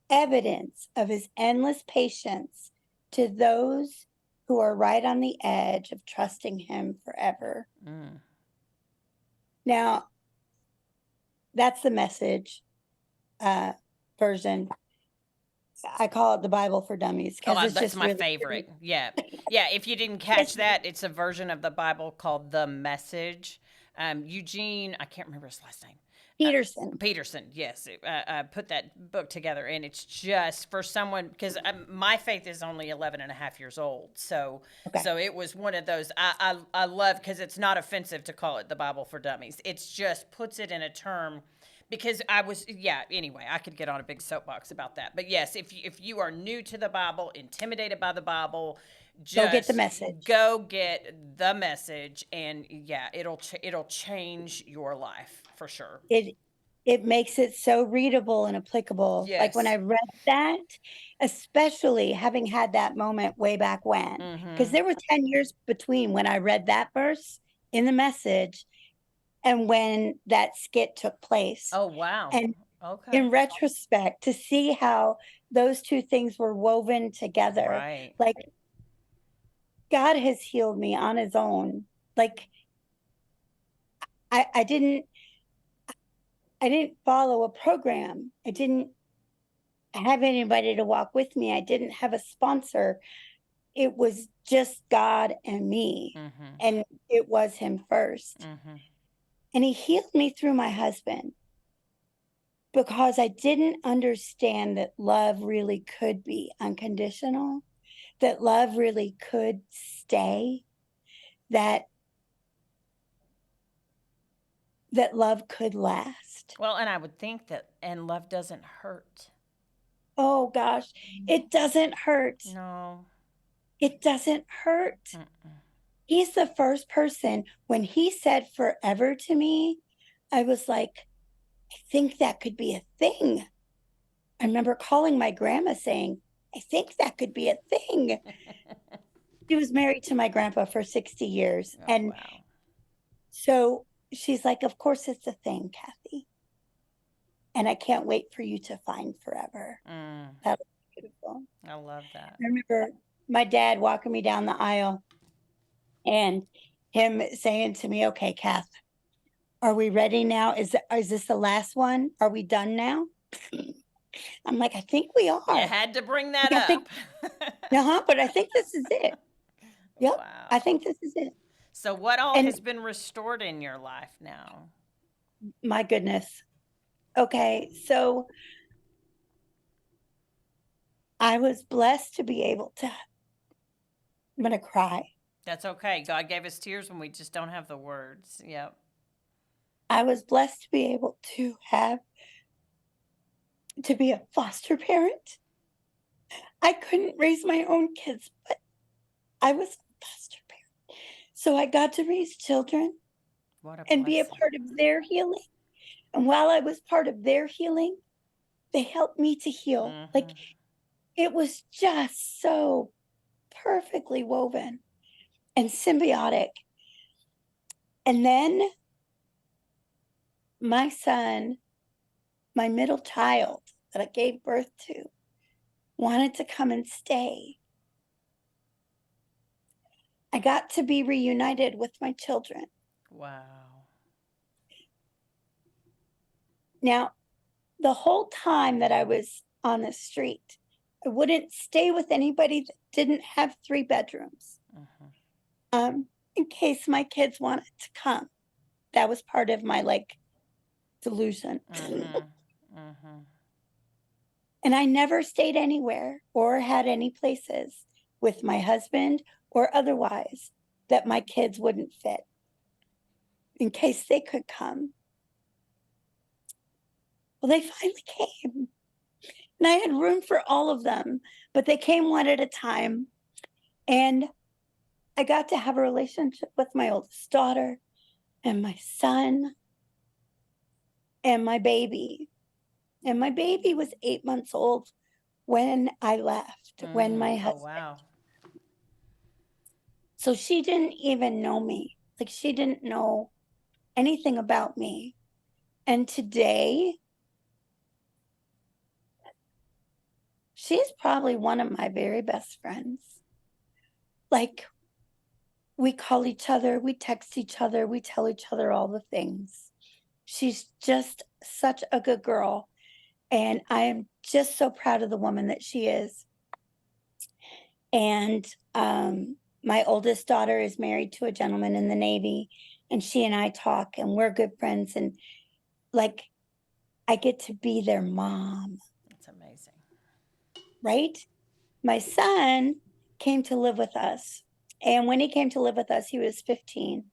evidence of his endless patience to those who are right on the edge of trusting him forever. Now, that's the Message version. I call it the Bible for Dummies, because that's my favorite. Yeah. If you didn't catch that, it's a version of the Bible called the Message. Eugene, I can't remember his last name. Peterson, yes, put that book together, and it's just for someone, because my faith is only 11 and a half years old, so it was one of those I love, because it's not offensive to call it the Bible for Dummies. It's just puts it in a term, because anyway, I could get on a big soapbox about that, but yes, if you are new to the Bible, intimidated by the Bible, just go get the Message. Go get the Message, and it'll change your life for sure. It makes it so readable and applicable. Yes. Like, when I read that, especially having had that moment way back when, because there were 10 years between when I read that verse in the Message and when that skit took place. Oh, wow. And in retrospect, to see how those two things were woven together, right. Like, God has healed me on his own. Like, I didn't follow a program. I didn't have anybody to walk with me. I didn't have a sponsor. It was just God and me. And it was him first. And he healed me through my husband, because I didn't understand that love really could be unconditional, that love really could stay, that love could last. Well, and I would think and love doesn't hurt. Oh gosh, it doesn't hurt. No. It doesn't hurt. He's the first person, when he said forever to me, I was like, I think that could be a thing. I remember calling my grandma saying, I think that could be a thing. She was married to my grandpa for 60 years. Wow. So she's like, of course it's a thing, Cathi. And I can't wait for you to find forever. That was beautiful. I love that. I remember my dad walking me down the aisle and him saying to me, okay, Cath, are we ready now? Is this the last one? Are we done now? I'm like, I think we are. You had to bring that up. But I think this is it. Yep. Wow. I think this is it. So what all And has been restored in your life now? my goodness. Okay, so I was blessed to be able to, I'm going to cry. That's okay. God gave us tears when we just don't have the words. Yep. I was blessed to be able to be a foster parent. I couldn't raise my own kids, but I was a foster parent. So I got to raise children What a and be a blessing. part of their healing. And while I was part of their healing, they helped me to heal. Like, it was just so perfectly woven and symbiotic. And then my son, my middle child that I gave birth to, wanted to come and stay. I got to be reunited with my children. Wow. Now, the whole time that I was on the street, I wouldn't stay with anybody that didn't have 3 bedrooms. In case my kids wanted to come. That was part of my delusion. And I never stayed anywhere or had any places with my husband or otherwise that my kids wouldn't fit in case they could come. Well, they finally came. And I had room for all of them, but they came one at a time. And I got to have a relationship with my oldest daughter and my son and my baby. And my baby was 8 months old when I left, when my husband. Oh, wow. So she didn't even know me. Like, she didn't know anything about me. And today, she's probably one of my very best friends. Like, we call each other, we text each other, we tell each other all the things. She's just such a good girl. And I am just so proud of the woman that she is. And my oldest daughter is married to a gentleman in the Navy, and she and I talk, and we're good friends. And I get to be their mom. That's amazing. Right? My son came to live with us. And when he came to live with us, he was 15.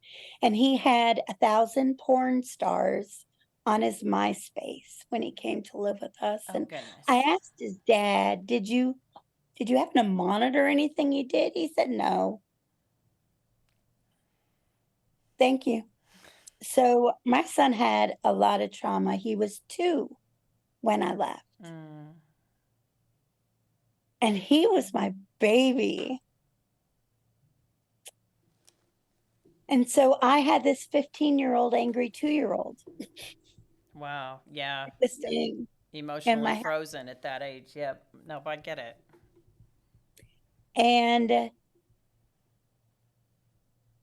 And he had 1,000 porn stars on his MySpace when he came to live with us. Oh, And goodness. I asked his dad, did you happen to monitor anything he did? He said, no. Thank you. So my son had a lot of trauma. He was 2 when I left. And he was my baby. And so I had this 15-year-old angry 2-year-old. Wow. Yeah. This thing. Emotionally frozen at that age. Yep. No, I get it. And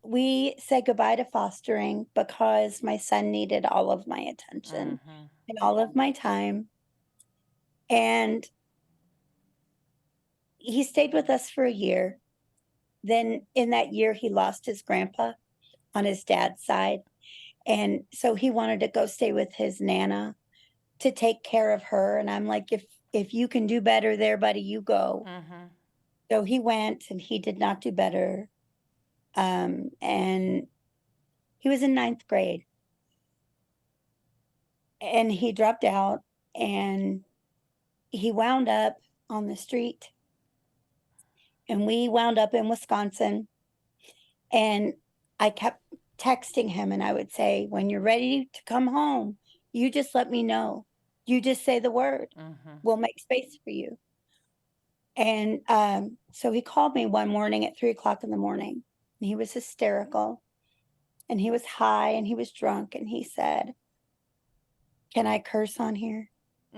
we said goodbye to fostering because my son needed all of my attention and all of my time. And he stayed with us for a year. Then in that year, he lost his grandpa on his dad's side. And so he wanted to go stay with his Nana to take care of her. And I'm like, if you can do better there, buddy, you go. So he went and he did not do better. And he was in 9th grade. And he dropped out and he wound up on the street. And we wound up in Wisconsin. And I kept texting him and I would say, when you're ready to come home, you just let me know. You just say the word. We'll make space for you. And so he called me one morning at 3:00 in the morning. And he was hysterical. And he was high and he was drunk. And he said, can I curse on here?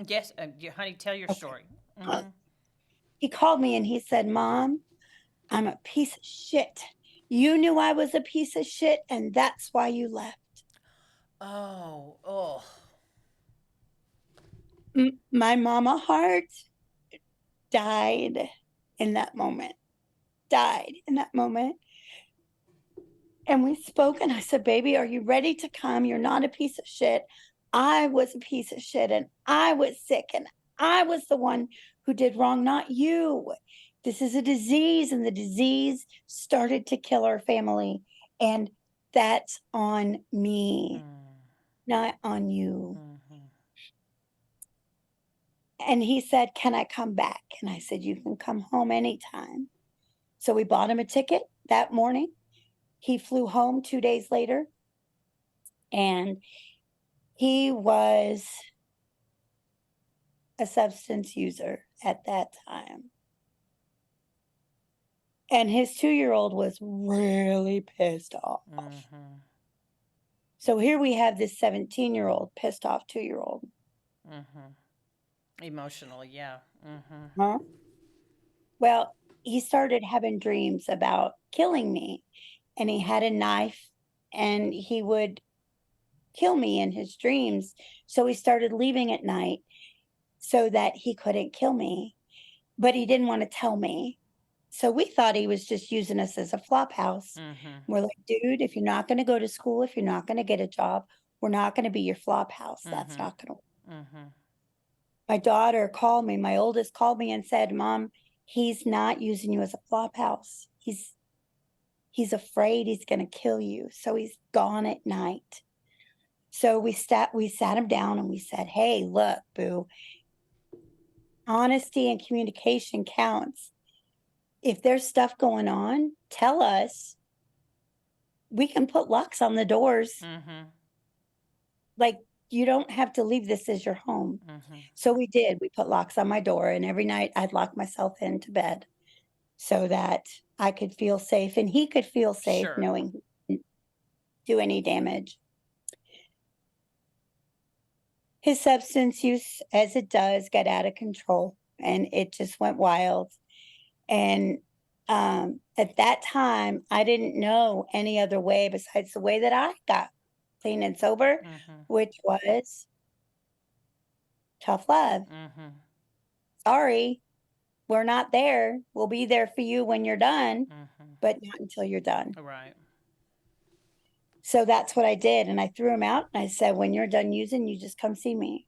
Yes. Honey, tell your story. He called me and he said, Mom, I'm a piece of shit. You knew I was a piece of shit, and that's why you left. Oh. My mama heart died in that moment. And we spoke, and I said, baby, are you ready to come? You're not a piece of shit. I was a piece of shit, and I was sick, and I was the one who did wrong, not you. This is a disease, and the disease started to kill our family. And that's on me, not on you. And he said, can I come back? And I said, you can come home anytime. So we bought him a ticket that morning. He flew home 2 days later, and he was a substance user at that time. And his 2-year-old was really pissed off. So here we have this 17-year-old pissed off 2-year-old. Emotionally, yeah. Huh? Well, he started having dreams about killing me, and he had a knife, and he would kill me in his dreams. So he started leaving at night so that he couldn't kill me, but he didn't want to tell me. So we thought he was just using us as a flop house. We're like, dude, if you're not going to go to school, if you're not going to get a job, we're not going to be your flop house. That's not going to work. My daughter called me, my oldest called me and said, Mom, he's not using you as a flop house. He's afraid he's going to kill you. So he's gone at night. So we sat him down and we said, hey, look, boo, honesty and communication counts. If there's stuff going on, tell us. We can put locks on the doors. Like, you don't have to leave this as your home. So we did. We put locks on my door, and every night I'd lock myself into bed so that I could feel safe and he could feel safe knowing he didn't do any damage. His substance use, as it does, got out of control, and it just went wild. And at that time, I didn't know any other way besides the way that I got clean and sober, which was tough love. Sorry, we're not there. We'll be there for you when you're done, but not until you're done. Right. So that's what I did. And I threw him out, and I said, when you're done using, you just come see me.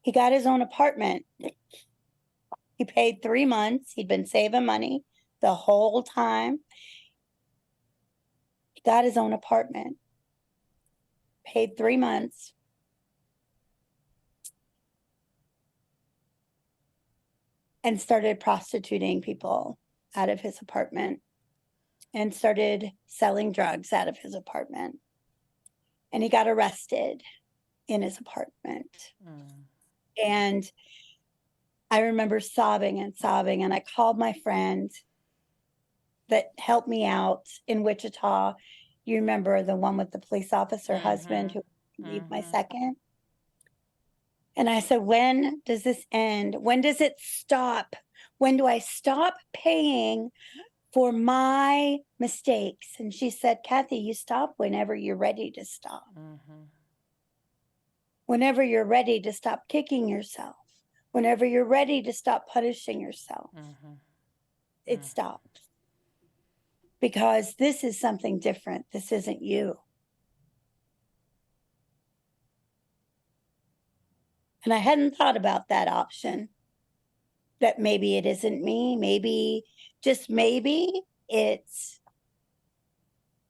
He got his own apartment. He paid 3 months. He'd been saving money the whole time. He got his own apartment, paid 3 months. And started prostituting people out of his apartment and started selling drugs out of his apartment. And he got arrested in his apartment. And I remember sobbing, and I called my friend that helped me out in Wichita. You remember the one with the police officer husband who leave my second? And I said, when does this end? When does it stop? When do I stop paying for my mistakes? And she said, Cathi, you stop whenever you're ready to stop. Whenever you're ready to stop kicking yourself. Whenever you're ready to stop punishing yourself. It stops. Because this is something different. This isn't you. And I hadn't thought about that option. That maybe it isn't me. Maybe, just maybe, it's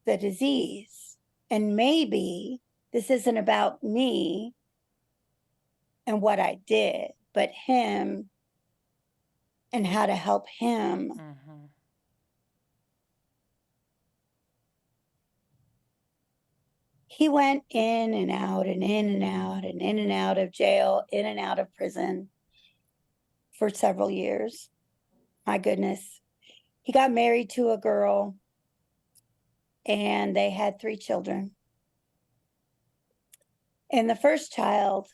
the disease. And maybe this isn't about me and what I did, but him and how to help him. He went in and out and in and out and in and out of jail, in and out of prison for several years. My goodness. He got married to a girl and they had 3 children. And the first child,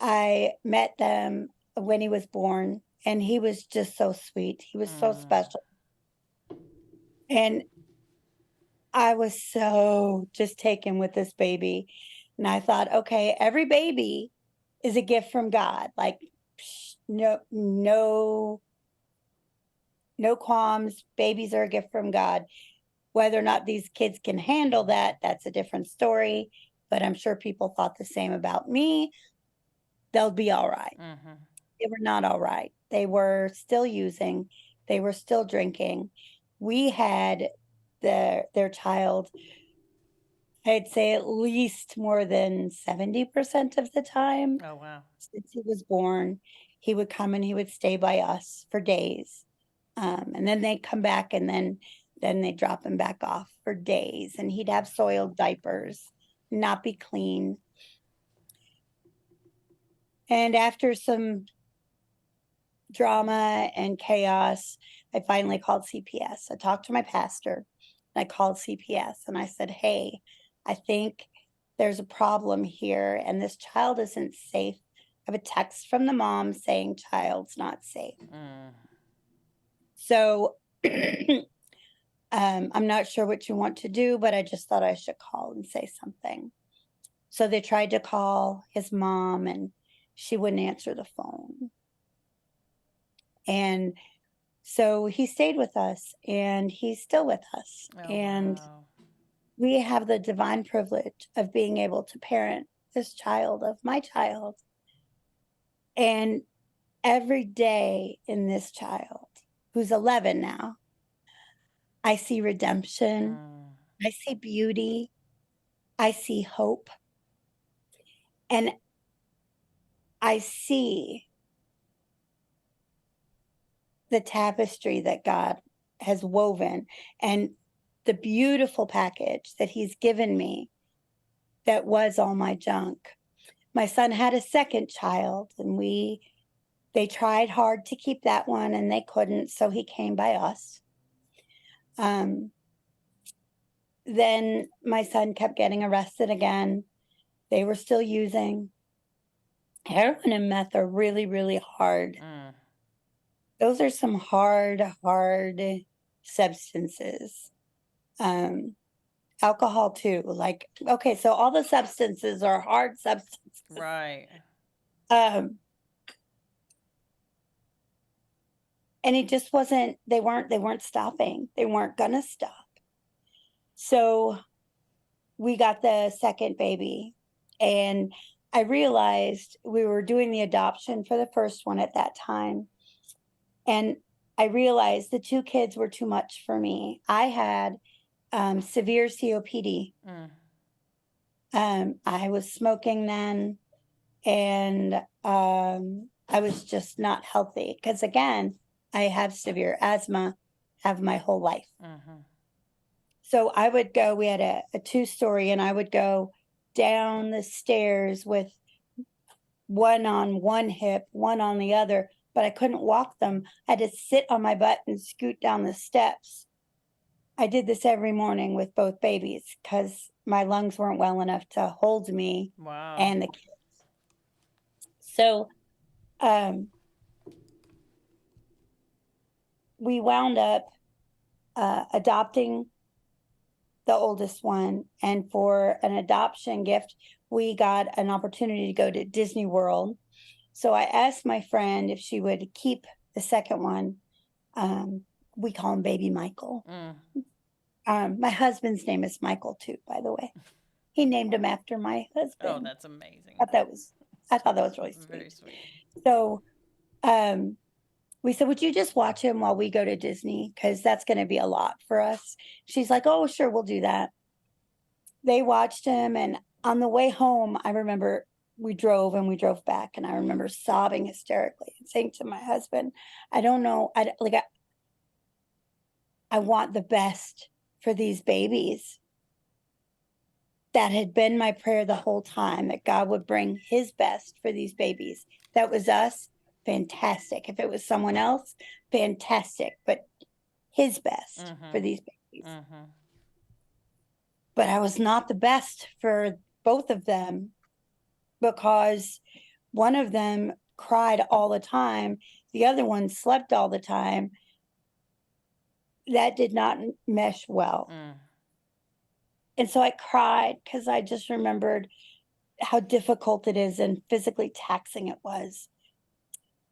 I met them when he was born, and he was just so sweet. He was so special. And I was so just taken with this baby. And I thought, okay, every baby is a gift from God. Like, no qualms. Babies are a gift from God. Whether or not these kids can handle that, that's a different story. But I'm sure people thought the same about me. They'll be all right. Mm-hmm. They were not all right. They were still using. They were still drinking. We had their child, I'd say at least more than 70% of the time Oh, wow. since he was born. He would come and he would stay by us for days. And then they'd come back and then they'd drop him back off for days. And he'd have soiled diapers, not be clean. And after some drama and chaos, I finally called CPS. I talked to my pastor and I called CPS and I said, hey, I think there's a problem here and this child isn't safe. I have a text from the mom saying child's not safe. Mm. So I'm not sure what you want to do, but I just thought I should call and say something. So they tried to call his mom and she wouldn't answer the phone. And so he stayed with us and he's still with us. Oh, And wow. we have the divine privilege of being able to parent this child of my child. And every day in this child, who's 11 now, I see redemption. Mm. I see beauty. I see hope. And I see the tapestry that God has woven and the beautiful package that he's given me that was all my junk. My son had a second child and they tried hard to keep that one and they couldn't, so he came by us. Then my son kept getting arrested again. They were still using. Heroin and meth are really, really hard. Mm. Those are some hard substances. Alcohol too. Like, okay, so all the substances are hard substances. Right. And it just wasn't, they weren't stopping. They weren't gonna stop. So we got the second baby and I realized we were doing the adoption for the first one at that time. And I realized the two kids were too much for me. I had severe COPD. I was smoking then, and I was just not healthy because, again, I have severe asthma, have my whole life. Mm-hmm. So I would go, we had a 2-story, and I would go down the stairs with one on one hip, one on the other, but I couldn't walk them. I had to sit on my butt and scoot down the steps. I did this every morning with both babies because my lungs weren't well enough to hold me Wow. and the kids. So we wound up adopting the oldest one. And for an adoption gift, we got an opportunity to go to Disney World. So I asked my friend if she would keep the second one. We call him Baby Michael. My husband's name is Michael too, by the way. He named him after my husband. Oh, that's amazing. I thought that was really sweet. Very sweet. So we said, would you just watch him while we go to Disney? Because that's going to be a lot for us. She's like, oh, sure, we'll do that. They watched him. And on the way home, I remember we drove back. And I remember sobbing hysterically and saying to my husband, I don't know. I want the best for these babies. That had been my prayer the whole time, that God would bring his best for these babies. That was us. Fantastic. If it was someone else, fantastic. But his best for these babies. But I was not the best for both of them because one of them cried all the time. The other one slept all the time. That did not mesh well. And so I cried because I just remembered how difficult it is and physically taxing it was.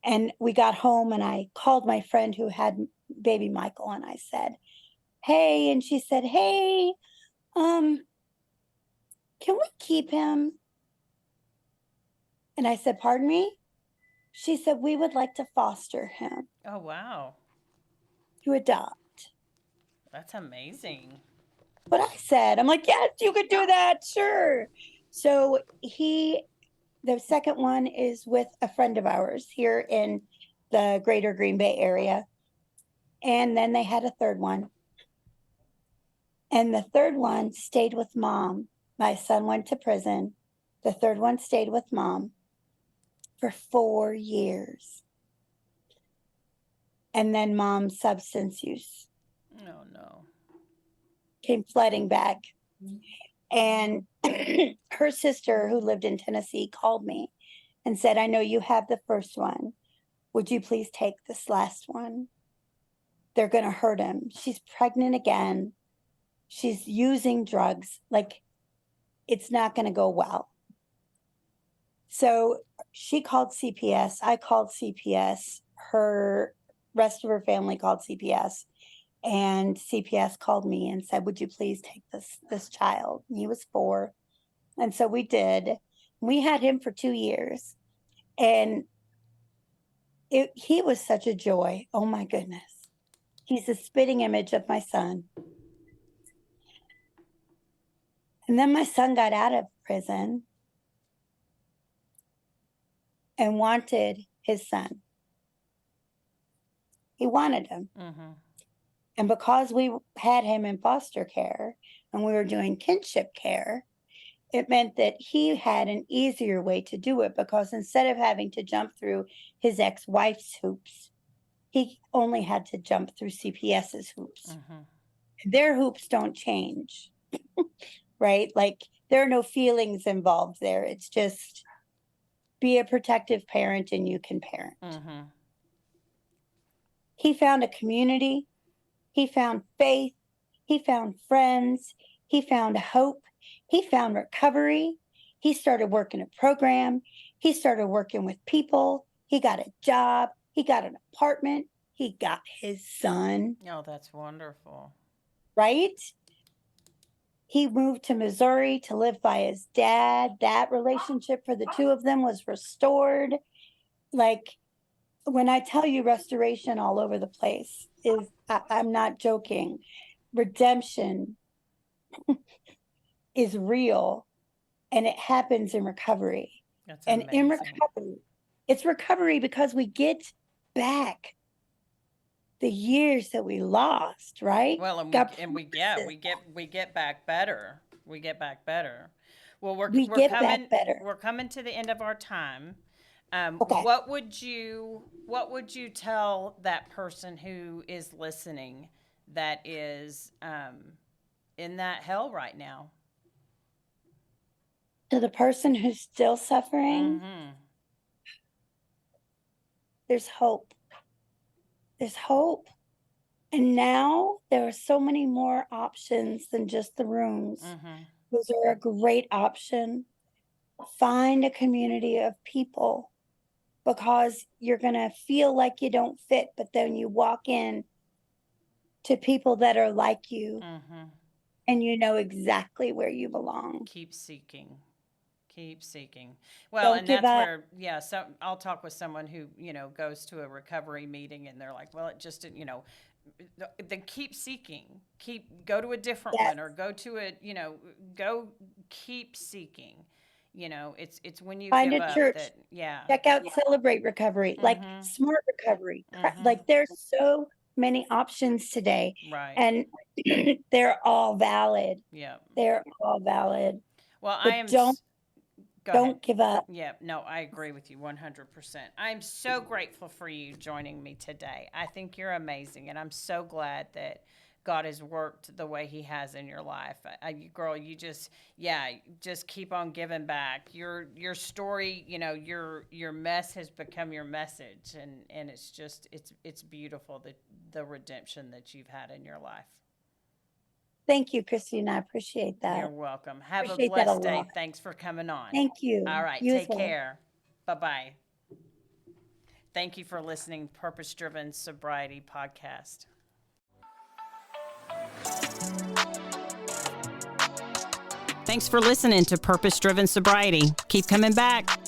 And we got home and I called my friend who had baby Michael and I said, hey, and she said, hey, can we keep him? And I said, pardon me? She said, we would like to foster him Oh, wow. to adopt. That's amazing. But I said, I'm like, yes, you could do that. Sure. So the second one is with a friend of ours here in the greater Green Bay area. And then they had a third one. And the third one stayed with mom. My son went to prison. The third one stayed with mom for 4 years. And then mom's substance use Oh, no. came flooding back. And her sister, who lived in Tennessee, called me and said, I know you have the first one. Would you please take this last one? They're going to hurt him. She's pregnant again. She's using drugs. Like, it's not going to go well. So she called CPS. I called CPS. Her rest of her family called CPS. And CPS called me and said, would you please take this child? And he was 4. And so we did. We had him for 2 years. And he was such a joy. Oh my goodness. He's a spitting image of my son. And then my son got out of prison and wanted his son. He wanted him. Mm-hmm. And because we had him in foster care and we were doing kinship care, it meant that he had an easier way to do it, because instead of having to jump through his ex-wife's hoops, he only had to jump through CPS's hoops. Mm-hmm. Their hoops don't change, right? Like, there are no feelings involved there. It's just be a protective parent and you can parent. Mm-hmm. He found a community. He found faith. He found friends. He found hope. He found recovery. He started working a program. He started working with people. He got a job. He got an apartment. He got his son. Oh, that's wonderful. Right? He moved to Missouri to live by his dad. That relationship for the two of them was restored. Like, when I tell you restoration all over the place, I'm not joking. Redemption is real, and it happens in recovery. That's and amazing. in recovery, it's recovery because we get back the years that we lost, right? Well, we get back better. We get back better. Well, we're get coming back better. we're coming to the end of our time. Okay. What would you tell that person who is listening that is in that hell right now? To the person who's still suffering, Mm-hmm. there's hope. There's hope. And now there are so many more options than just the rooms. Mm-hmm. Those are a great option. Find a community of people, because you're going to feel like you don't fit, but then you walk in to people that are like you, Mm-hmm. and you know exactly where you belong. Keep seeking. Keep seeking. Well, Don't and give that's up. where, yeah, so I'll talk with someone who, goes to a recovery meeting and they're like, well, it just, then keep seeking. Go to a different Yes. one, or go to go keep seeking. It's when you Find give a up church. that, yeah. Check out Celebrate Recovery, like Mhm. Smart Recovery. Mhm. Like, there's so many options today, Right. and they're all valid. Yeah. They're all valid. Well, But I am. Go ahead. don't give up. Yeah, no, I agree with you 100%. I'm so grateful for you joining me today. I think you're amazing, and I'm so glad that God has worked the way He has in your life. Girl, you just keep on giving back. Your story, your mess has become your message, and it's beautiful, the redemption that you've had in your life. Thank you, Christine. I appreciate that. You're welcome. Have Appreciate a blessed that a day. lot. Thanks for coming on. Thank you. All right, You as take well. care. Bye-bye. Thank you for listening to Purpose Driven Sobriety Podcast. Thanks for listening to Purpose Driven Sobriety. Keep coming back.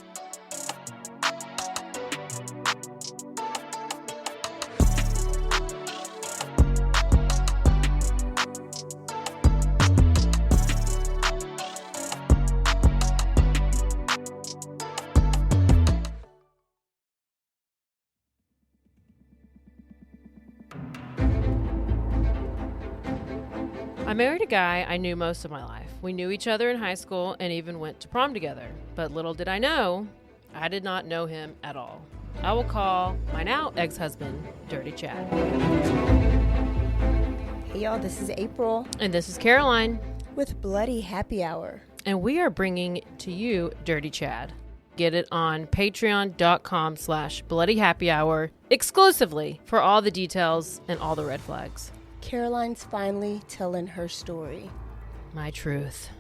I married a guy I knew most of my life. We knew each other in high school and even went to prom together. But little did I know, I did not know him at all. I will call my now ex-husband, Dirty Chad. Hey y'all, this is April And this is Caroline. with Bloody Happy Hour. And we are bringing to you Dirty Chad. Get it on patreon.com/bloodyhappyhour exclusively for all the details and all the red flags. Caroline's finally telling her story. My truth.